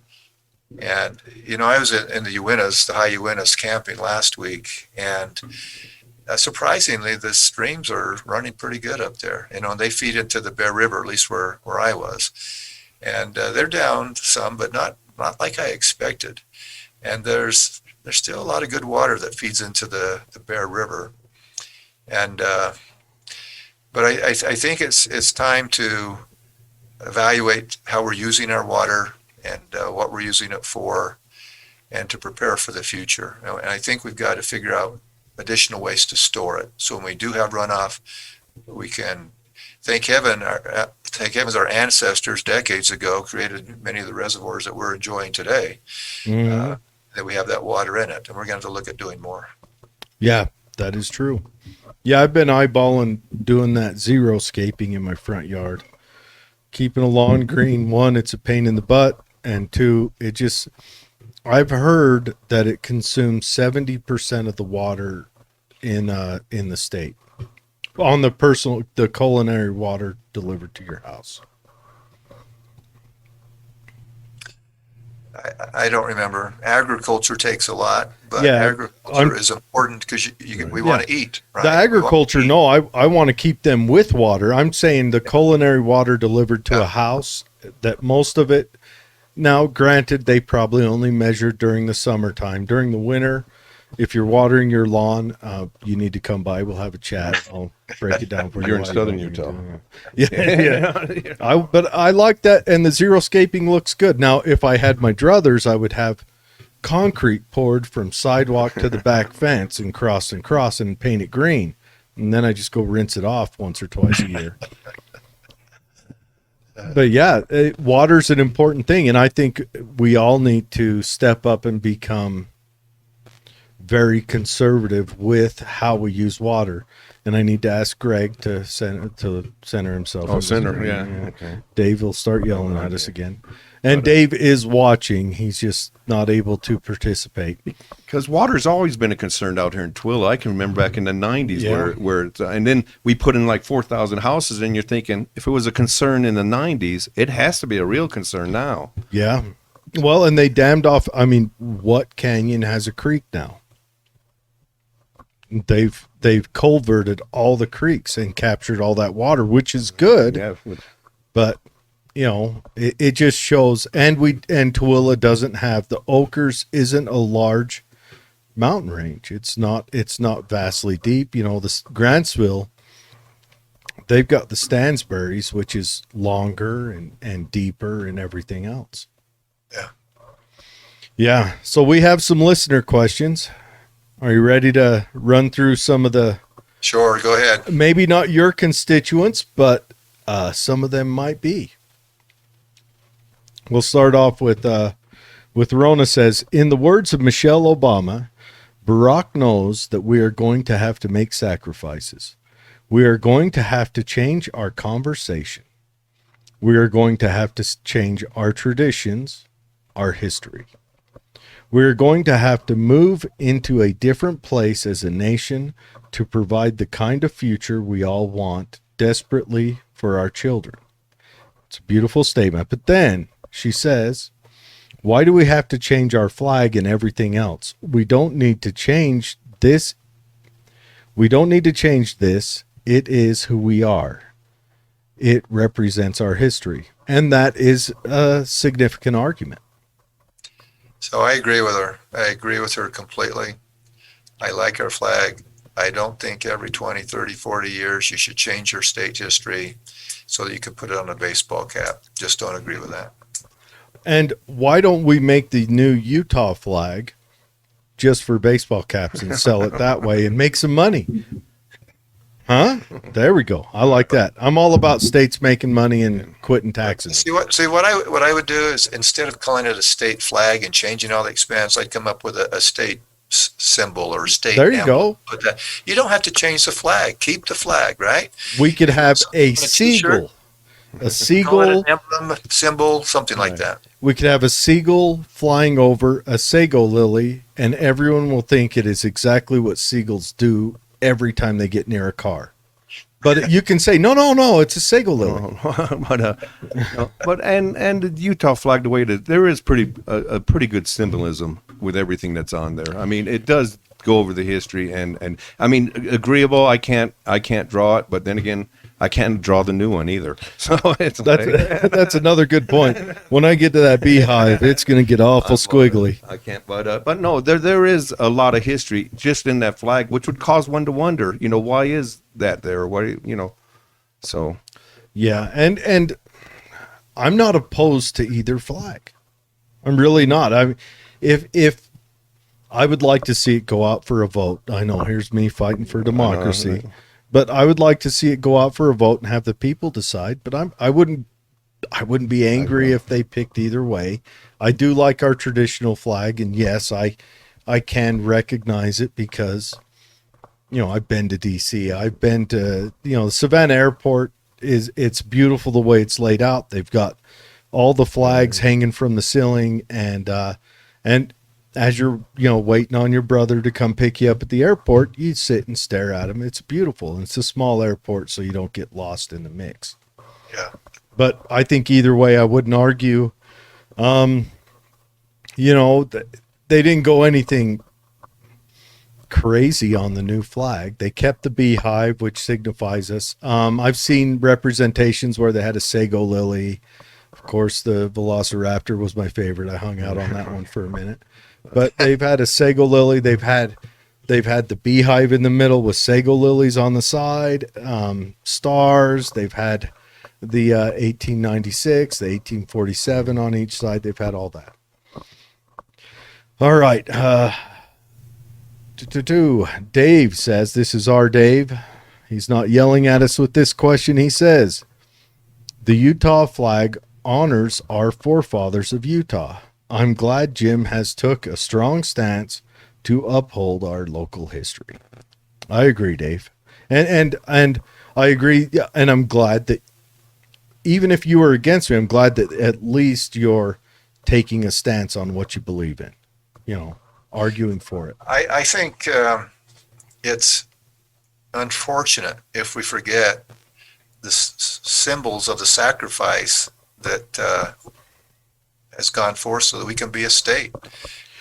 B: And, I was in the Uintas, the high Uintas camping last week, and surprisingly, the streams are running pretty good up there. And they feed into the Bear River, at least where I was. And they're down some, but not like I expected. And there's still a lot of good water that feeds into the Bear River. And but I think it's time to evaluate how we're using our water and what we're using it for, and to prepare for the future. And I think we've got to figure out additional ways to store it. So when we do have runoff, we can thank heavens our ancestors decades ago created many of the reservoirs that we're enjoying today. That we have that water in it, and we're going to have to look at doing more.
A: Yeah, that is true. Yeah, I've been eyeballing doing that xeriscaping in my front yard. Keeping a lawn green, one, it's a pain in the butt, and two, I've heard that it consumes 70% of the water in the state on the culinary water delivered to your house.
B: I don't remember. Agriculture takes a lot, but
A: Yeah,
B: agriculture is important because we want to eat. Right?
A: The agriculture, no, I want to keep them with water. I'm saying the culinary water delivered to a house, that most of it, now granted, they probably only measure during the summertime. During the winter, if you're watering your lawn, you need to come by. We'll have a chat. I'll break it down for you.
C: You're in southern Utah.
A: Yeah. But I like that, and the xeriscaping looks good. Now, if I had my druthers, I would have concrete poured from sidewalk to the back fence and cross and paint it green. and then I just go rinse it off once or twice a year. But yeah, water's an important thing, and I think we all need to step up and become very conservative with how we use water. And I need to ask Greg to center himself.
C: Oh, center, yeah. Okay.
A: Dave will start yelling at us again. And Dave is watching. He's just not able to participate.
C: Because water's always been a concern out here in Twilla. I can remember back in the 90s where it's, and then we put in like 4,000 houses, and you're thinking, if it was a concern in the 90s, it has to be a real concern now.
A: Yeah. Well, and they dammed off. I mean, what canyon has a creek now? They've culverted all the creeks and captured all that water, which is good.
C: Yeah.
A: But you know, it just shows, and Tooele doesn't have, the Oakers isn't a large mountain range. It's not vastly deep. You know, the Grantsville, they've got the Stansburys, which is longer and deeper and everything else.
B: Yeah.
A: Yeah. So we have some listener questions. Are you ready to run through some of the,
B: Sure, go ahead.
A: maybe not your constituents, but some of them might be. We'll start off with Rona says, in the words of Michelle Obama, Barack knows that we are going to have to make sacrifices. We are going to have to change our conversation. We are going to have to change our traditions, our history. We are going to have to move into a different place as a nation to provide the kind of future we all want desperately for our children. It's a beautiful statement. But then she says, why do we have to change our flag and everything else? We don't need to change this. We don't need to change this. It is who we are. It represents our history. And that is a significant argument.
B: So I agree with her. I agree with her completely. I like our flag. I don't think every 20, 30, 40 years you should change your state history so that you can put it on a baseball cap. Just don't agree with that.
A: And why don't we make the new Utah flag just for baseball caps and sell it that way and make some money? Huh? There we go. I like that. I'm all about states making money and quitting taxes.
B: See what I would do is, instead of calling it a state flag and changing all the expense, I'd come up with a state symbol or state.
A: There you
B: emblem.
A: go.
B: But you don't have to change the flag. Keep the flag, right?
A: We could have a
B: t-shirt.
A: seagull. A
B: Call it
A: seagull.
B: an emblem, symbol, something like that.
A: We could have a seagull flying over a sago lily, and everyone will think it is exactly what seagulls do every time they get near a car. But you can say, no, it's a sago lily.
C: But the Utah flag, the way that there is a pretty good symbolism with everything that's on there. I mean, it does go over the history, and I mean, agreeable. I can't draw it, but then again, I can't draw the new one either. So
A: That's another good point. When I get to that beehive, it's going to get awful squiggly.
C: I can't, but no, there is a lot of history just in that flag, which would cause one to wonder, you know, why is that there? Why, you know, so.
A: Yeah, and I'm not opposed to either flag. I'm really not. If I would like to see it go out for a vote. I know, here's me fighting for democracy. But I would like to see it go out for a vote and have the people decide. But I wouldn't be angry if they picked either way. I do like our traditional flag, and yes, I can recognize it because, you know, I've been to DC. I've been to, you know, the Savannah Airport it's beautiful the way it's laid out. They've got all the flags hanging from the ceiling, and as you're, you know, waiting on your brother to come pick you up at the airport, you sit and stare at him. It's beautiful. And it's a small airport, so you don't get lost in the mix.
B: Yeah.
A: But I think either way, I wouldn't argue. You know, they didn't go anything crazy on the new flag. They kept the beehive, which signifies us. I've seen representations where they had a sago lily. Of course, the Velociraptor was my favorite. I hung out on that one for a minute. But they've had a sago lily. They've had the beehive in the middle with sago lilies on the side, stars. They've had the 1896, the 1847 on each side. They've had all that. All right. Dave says, this is our Dave. He's not yelling at us with this question. He says, the Utah flag honors our forefathers of Utah. I'm glad Jim has took a strong stance to uphold our local history. I agree, Dave. And I agree. Yeah, and I'm glad that even if you were against me, I'm glad that at least you're taking a stance on what you believe in, arguing for it.
B: I think it's unfortunate if we forget the symbols of the sacrifice that has gone forth so that we can be a state.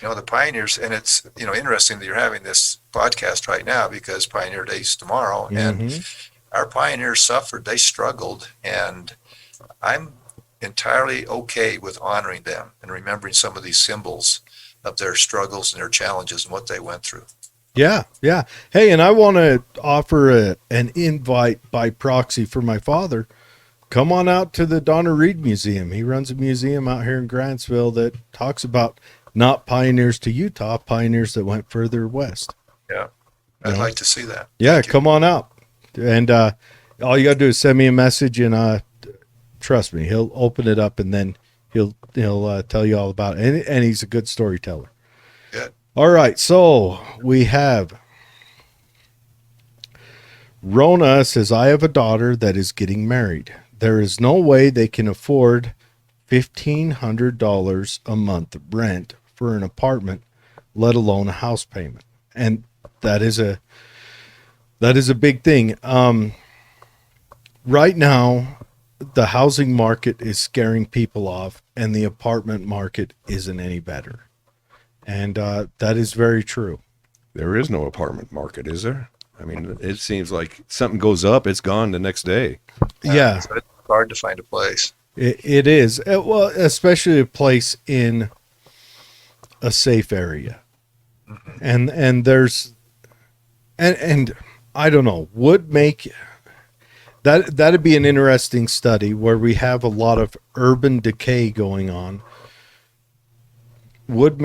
B: The pioneers, and it's, interesting that you're having this podcast right now because Pioneer Day's tomorrow, and our pioneers suffered, they struggled, and I'm entirely okay with honoring them and remembering some of these symbols of their struggles and their challenges and what they went through.
A: Yeah, yeah. Hey, and I want to offer an invite by proxy for my father. Come on out to the Donna Reed Museum. He runs a museum out here in Grantsville that talks about not pioneers to Utah, pioneers that went further west.
B: Yeah, I'd like to see that.
A: Yeah, come on out. And all you got to do is send me a message, and trust me, he'll open it up, and then he'll tell you all about it. And he's a good storyteller.
B: Good.
A: All right, so we have Rona says, I have a daughter that is getting married. There is no way they can afford $1,500 a month rent for an apartment, let alone a house payment. And that is a big thing. Right now, the housing market is scaring people off, and the apartment market isn't any better. And that is very true.
C: There is no apartment market, is there? I mean, it seems like something goes up, it's gone the next day.
A: Yeah.
B: So it's hard to find a place.
A: It is. Well, especially a place in a safe area. And there's, and I don't know, would make that'd be an interesting study where we have a lot of urban decay going on. Would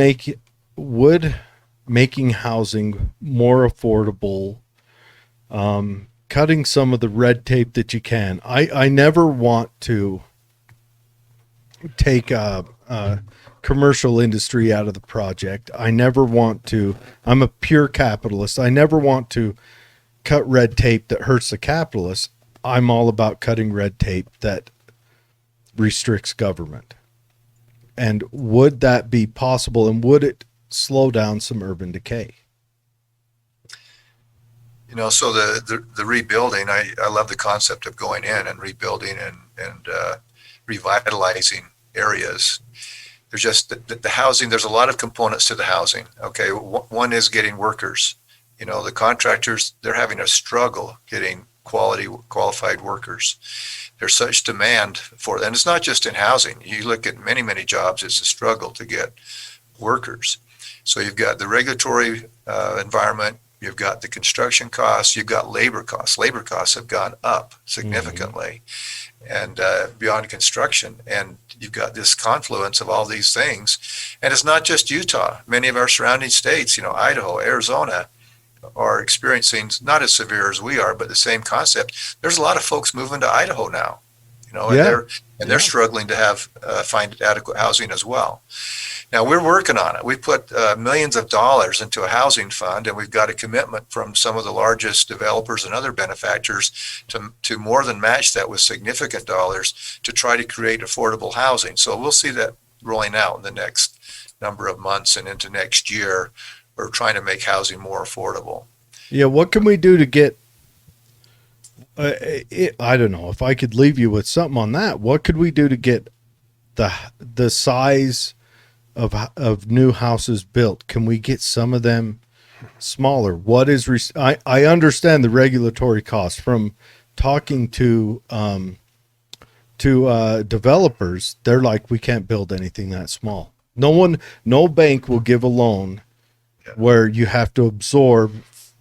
A: making housing more affordable, cutting some of the red tape that you can. I never want to take a commercial industry out of the project. I never want to. I'm a pure capitalist. I never want to cut red tape that hurts the capitalists. I'm all about cutting red tape that restricts government. And would that be possible? And would it slow down some urban decay?
B: So the rebuilding, I love the concept of going in and rebuilding and revitalizing areas. There's just the housing, there's a lot of components to the housing. Okay, one is getting workers. The contractors, they're having a struggle getting qualified workers. There's such demand for it. And it's not just in housing. You look at many, many jobs, it's a struggle to get workers. So you've got the regulatory environment, you've got the construction costs, you've got labor costs. Labor costs have gone up significantly and beyond construction. And you've got this confluence of all these things. And it's not just Utah. Many of our surrounding states, Idaho, Arizona, are experiencing not as severe as we are, but the same concept. There's a lot of folks moving to Idaho now, and they're struggling to find adequate housing as well. Now we're working on it. We put millions of dollars into a housing fund, and we've got a commitment from some of the largest developers and other benefactors to more than match that with significant dollars to try to create affordable housing. So we'll see that rolling out in the next number of months and into next year. We're trying to make housing more affordable.
A: Yeah, what can we do to get I don't know if I could leave you with something on that. What could we do to get the size of new houses built? Can we get some of them smaller? What is I understand the regulatory costs from talking to developers. They're like, we can't build anything that small. No bank will give a loan where you have to absorb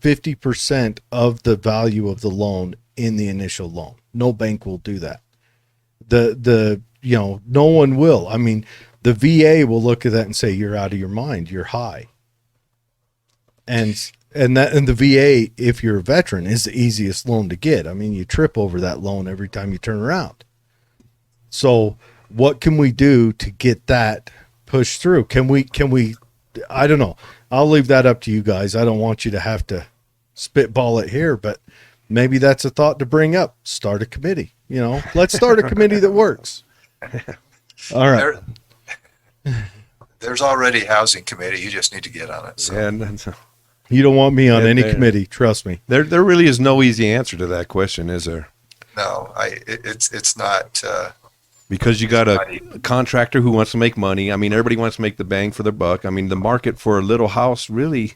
A: 50% of the value of the loan in the initial loan. No bank will do that. No one will. I mean, the VA will look at that and say, you're out of your mind. You're high. And and the VA, if you're a veteran, is the easiest loan to get. I mean, you trip over that loan every time you turn around. So what can we do to get that pushed through? Can we, I don't know. I'll leave that up to you guys. I don't want you to have to spitball it here, but maybe that's a thought to bring up. Start a committee, let's start a committee that works. All right.
B: There's already a housing committee. You just need to get on it. So.
C: And
A: You don't want me on any committee. Trust me.
C: there really is no easy answer to that question, is there?
B: No, it's not.
C: Because you got a contractor who wants to make money. I mean, everybody wants to make the bang for their buck. I mean, the market for a little house really,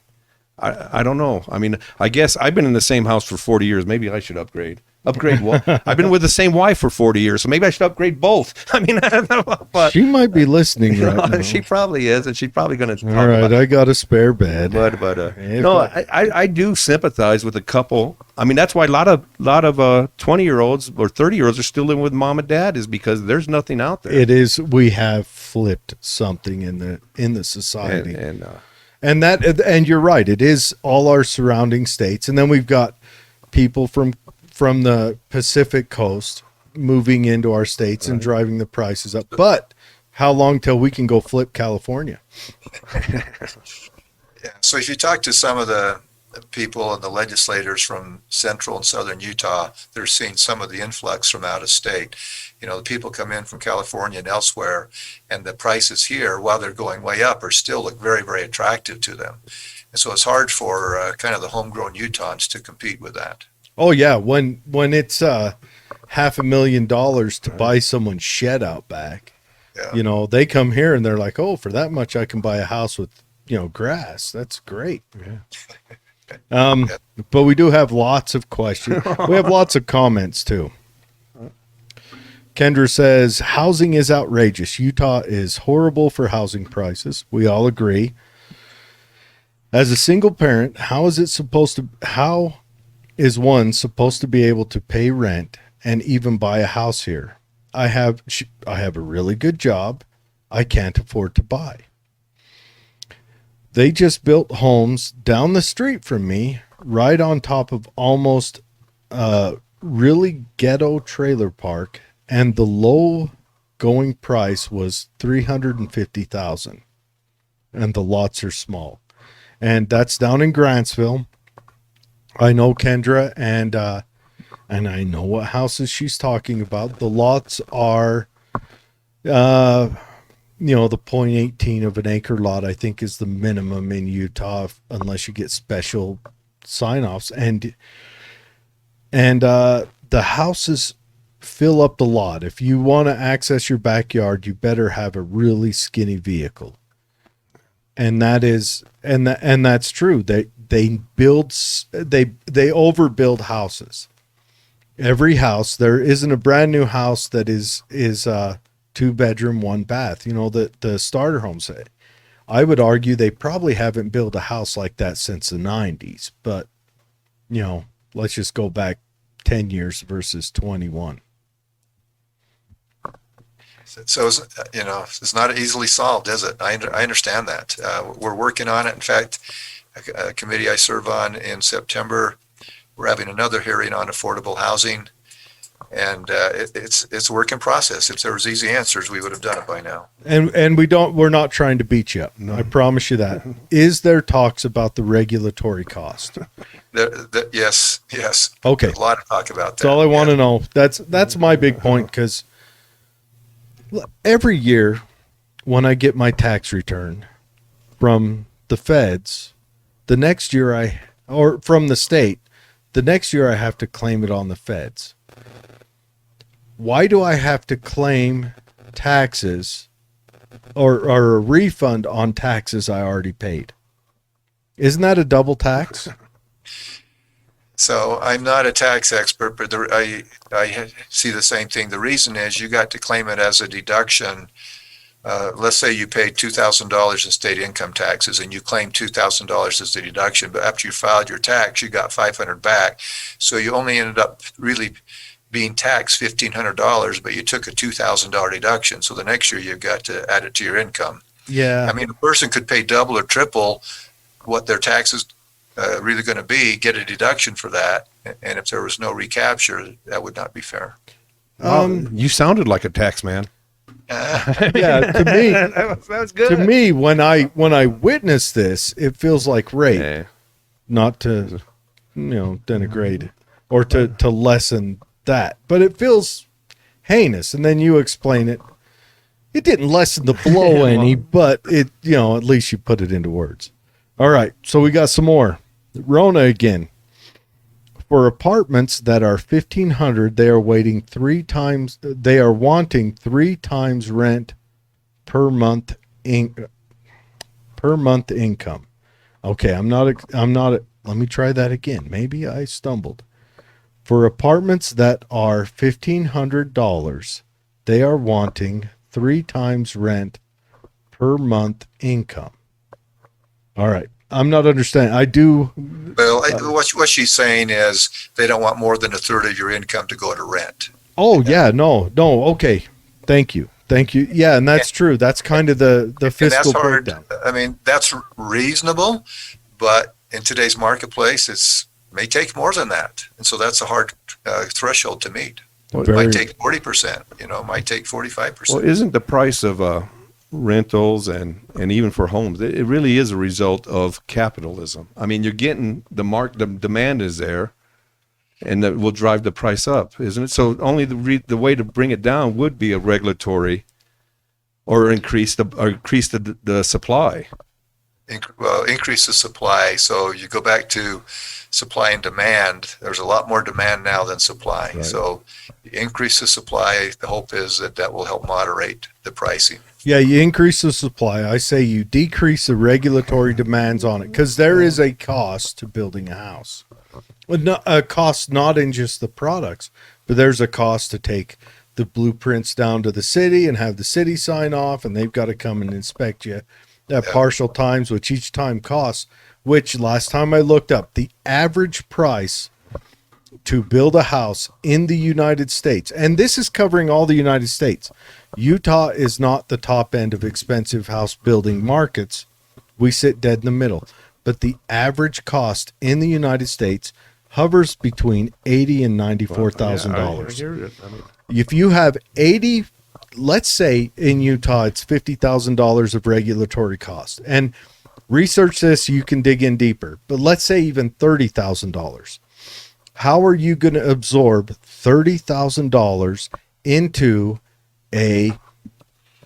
C: I don't know. I mean, I guess I've been in the same house for 40 years. Maybe I should upgrade. Upgrade what? I've been with the same wife for 40 years, so maybe I should upgrade both. I mean, I don't know, but
A: She might be listening right now.
C: she probably is, and she's probably going to.
A: All right, I got a spare bed.
C: But no, I do sympathize with a couple. I mean, that's why a lot of 20-year-olds or 30-year-olds are still living with mom and dad, is because there's nothing out there.
A: It is. We have flipped something in the society, and you're right. It is all our surrounding states, and then we've got people from the Pacific coast moving into our states and driving the prices up. But how long till we can go flip California?
B: Yeah. So if you talk to some of the people and the legislators from central and southern Utah, they're seeing some of the influx from out of state. The people come in from California and elsewhere, and the prices here, while they're going way up, are still look very, very attractive to them. And so it's hard for kind of the homegrown Utahns to compete with that.
A: Oh yeah, when it's $500,000 to buy someone's shed out back, they come here and they're like, oh, for that much I can buy a house with grass. That's great. Yeah. But we do have lots of questions. We have lots of comments too. Kendra says housing is outrageous. Utah is horrible for housing prices. We all agree. As a single parent, how is one supposed to be able to pay rent and even buy a house here? I have a really good job. I can't afford to buy. They just built homes down the street from me, right on top of almost a really ghetto trailer park, and the low going price was $350,000, and the lots are small, and that's down in Grantsville. I know Kendra, and I know what houses she's talking about. The lots are, the 0.18 of an acre lot, I think, is the minimum in Utah, unless you get special sign-offs. And the houses fill up the lot. If you want to access your backyard, you better have a really skinny vehicle. And that's true. They overbuild houses. Every house, there isn't a brand new house that is 2-bedroom, 1 bath. The starter homes. I would argue they probably haven't built a house like that since the 90s. But let's just go back 10 years versus 21.
B: So it's not easily solved, is it? I understand that. We're working on it. In fact, a committee I serve on in September, we're having another hearing on affordable housing, and it's a work in process. If there was easy answers, we would have done it by now.
A: And we're not trying to beat you up. No. I promise you that. Is there talks about the regulatory cost?
B: Yes.
A: Okay.
B: There's a lot of talk about that.
A: That's all I want to know. That's my big point, because every year when I get my tax return from the feds, the next year or from the state, the next year I have to claim it on the feds. Why do I have to claim taxes or a refund on taxes I already paid? Isn't that a double tax?
B: So I'm not a tax expert, but I see the same thing. The reason is you got to claim it as a deduction. Let's say you paid $2,000 in state income taxes and you claimed $2,000 as the deduction, but after you filed your tax, you got $500 back. So you only ended up really being taxed $1,500, but you took a $2,000 deduction. So the next year you've got to add it to your income.
A: Yeah.
B: I mean, a person could pay double or triple what their taxes really going to be, get a deduction for that. And if there was no recapture, that would not be fair.
C: You sounded like a tax man.
A: Yeah, to me,
C: that was good.
A: to me, when I witness this, it feels like rape.
C: Yeah.
A: Not to, denigrate or to lessen that, but it feels heinous. And then you explain it. It didn't lessen the blow any, but it, at least you put it into words. All right, so we got some more. Rona again. For apartments that are 1,500, they are wanting 3 times rent per month income. Okay, I'm not. Let me try that again. Maybe I stumbled. For apartments that are $1,500, they are wanting 3 times rent per month income. All right. I'm not understanding. I do.
B: Well, what she's saying is they don't want more than a third of your income to go to rent.
A: Oh, yeah. No. Okay. Thank you. Yeah, and that's true. That's kind of the fiscal breakdown.
B: I mean, that's reasonable, but in today's marketplace, it may take more than that. And so that's a hard threshold to meet. It might take 40%, might take 45%.
C: Well, isn't the price of rentals and even for homes, it really is a result of capitalism. I mean, you're getting the demand is there, and that will drive the price up, isn't it? So only the way to bring it down would be a regulatory or increase the supply.
B: Increase the supply. So you go back to supply and demand. There's a lot more demand now than supply. Right. So you increase the supply. The hope is that will help moderate the pricing.
A: Yeah, you increase the supply. I say you decrease the regulatory demands on it, because there is a cost to building a house. A cost not in just the products, but there's a cost to take the blueprints down to the city and have the city sign off, and they've got to come and inspect you at partial times, which each time costs, which last time I looked up, the average price to build a house in the United States, and this is covering all the United States. Utah is not the top end of expensive house building markets. We sit dead in the middle. But the average cost in the United States hovers between $80,000 and $94,000. If you have 80, let's say in Utah it's $50,000 of regulatory cost. And research this, you can dig in deeper. But let's say even $30,000. How are you going to absorb $30,000 into a,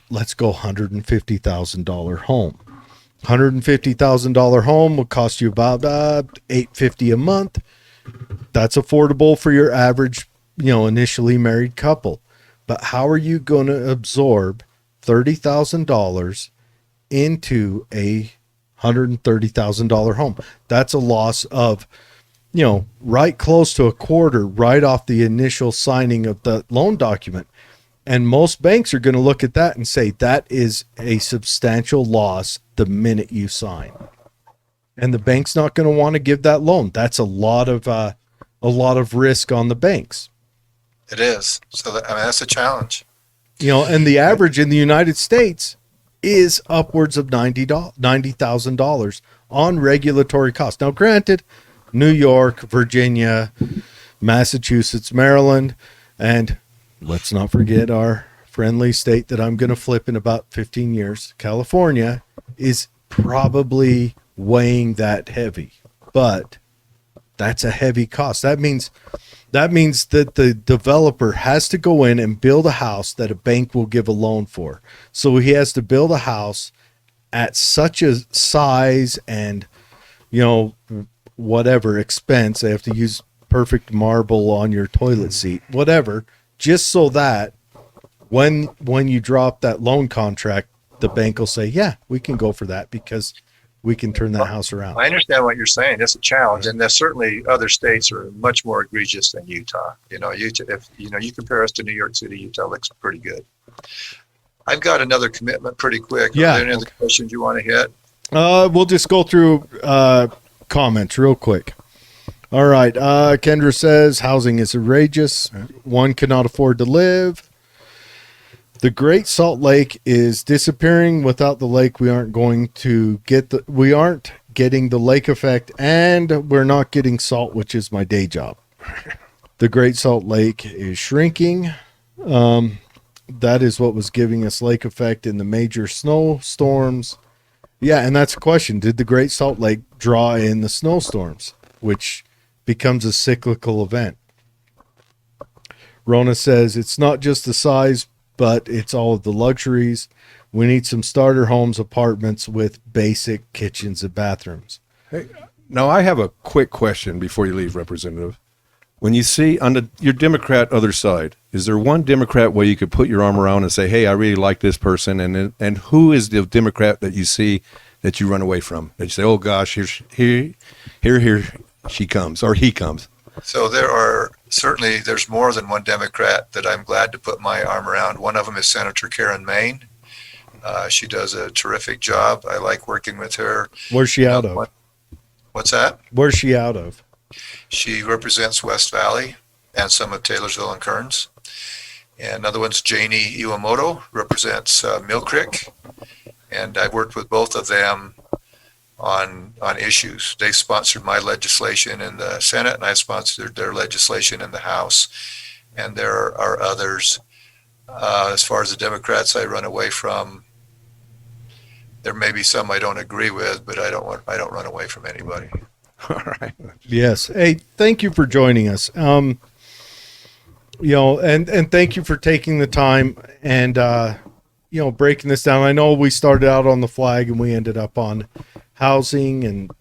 A: let's go $150,000 home? $150,000 home will cost you about $850 a month. That's affordable for your average, initially married couple. But how are you going to absorb $30,000 into a $130,000 home? That's a loss of, right close to a quarter right off the initial signing of the loan document. And most banks are going to look at that and say that is a substantial loss the minute you sign. And the bank's not going to want to give that loan. That's a lot of risk on the banks.
B: It is. So that's a challenge.
A: And the average in the United States is upwards of $90,000 on regulatory costs. Now, granted, New York, Virginia, Massachusetts, Maryland, and let's not forget our friendly state that I'm going to flip in about 15 years, California, is probably weighing that heavy. But that's a heavy cost. That means that the developer has to go in and build a house that a bank will give a loan for. So he has to build a house at such a size and, whatever expense. They have to use perfect marble on your toilet seat, whatever, just so that when you drop that loan contract, the bank will say, yeah, we can go for that because we can turn that house around.
B: I understand what you're saying. It's a challenge, and there's certainly other states are much more egregious than Utah. If you compare us to New York City, Utah looks pretty good. I've got another commitment pretty quick.
A: Yeah.
B: Are there any other questions you want to hit?
A: We'll just go through comments real quick. All right. Kendra says housing is outrageous. One cannot afford to live. The Great Salt Lake is disappearing. Without the lake, we aren't getting the lake effect, and we're not getting salt, which is my day job. The Great Salt Lake is shrinking. That is what was giving us lake effect in the major snowstorms. Yeah, and that's a question. Did the Great Salt Lake draw in the snowstorms, which becomes a cyclical event? Rona says it's not just the size, but it's all of the luxuries. We need some starter homes, apartments with basic kitchens and bathrooms.
C: Hey, now I have a quick question before you leave, Representative. When you see on your Democrat other side, is there one Democrat where you could put your arm around and say, "Hey, I really like this person," and who is the Democrat that you see that you run away from? That you say, "Oh gosh, here she comes," or he comes.
B: So there's more than one Democrat that I'm glad to put my arm around. One of them is Senator Karen Maine. She does a terrific job. I like working with her.
A: Where's she out of?
B: What's that?
A: Where's she out of?
B: She represents West Valley and some of Taylorsville and Kearns. And another one's Janie Iwamoto, represents Mill Creek. And I've worked with both of them on issues. They sponsored my legislation in the Senate, and I sponsored their legislation in the House. And there are others. As far as the Democrats I run away from, there may be some I don't agree with, but I don't run away from anybody.
C: All right.
A: Yes. Hey, thank you for joining us. And thank you for taking the time and, breaking this down. I know we started out on the flag and we ended up on housing, and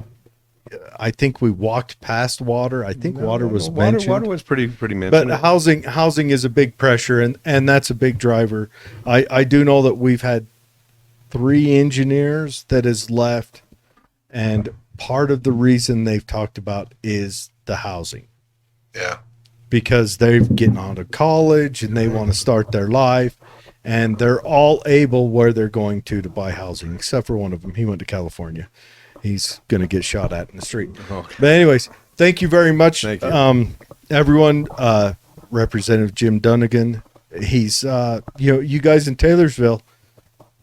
A: I think we walked past water. I think water was mentioned.
C: Water was pretty mentioned.
A: But housing is a big pressure, and that's a big driver. I do know that we've had 3 engineers that has left, and part of the reason they've talked about is the housing.
B: Yeah.
A: Because they're getting out of college and they want to start their life, and they're all able where they're going to buy housing, except for one of them. He went to California. He's going to get shot at in the street.
C: Okay.
A: But anyways, thank you very much.
C: Thank you.
A: Everyone, Representative Jim Dunnigan, he's, you guys in Taylorsville,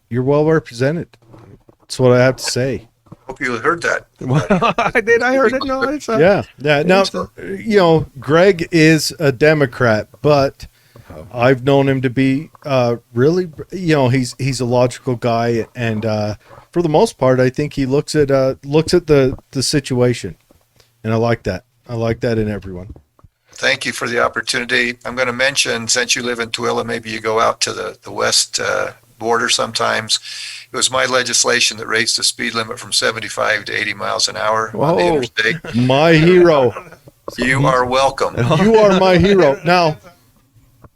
A: you're well represented. That's what I have to say.
B: Hope you heard that.
C: I did. I heard it. No, it's
A: Yeah. Now, Greg is a Democrat, but I've known him to be really, he's a logical guy, and for the most part, I think he looks at the situation, and I like that. I like that in everyone.
B: Thank you for the opportunity. I'm going to mention, since you live in Tooele, maybe you go out to the west border sometimes. It was my legislation that raised the speed limit from 75 to 80 miles an hour on the interstate.
A: My hero.
B: You are welcome.
A: You are my hero. Now,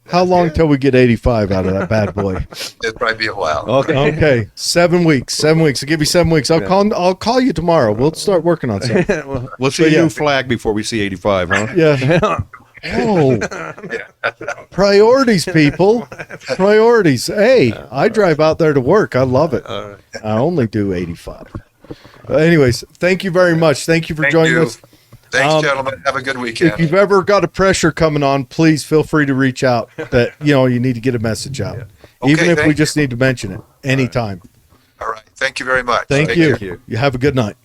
A: how long till we get 85 out of that bad boy?
B: It'll probably be a while.
A: Okay. 7 weeks. 7 weeks. I'll give you 7 weeks. I'll call you tomorrow. We'll start working on something.
C: We'll see a new flag before we see 85, huh?
A: Yeah. Oh, priorities, people. Priorities. Hey, I drive out there to work. I love it. I only do 85. Anyways, thank you very much. Thank you for joining us.
B: Thanks, gentlemen. Have a good weekend.
A: If you've ever got a pressure coming on, please feel free to reach out that, you need to get a message out.
B: Okay,
A: even if we just need to mention it anytime.
B: All right. Thank you very much.
A: Thank you. You have a good night.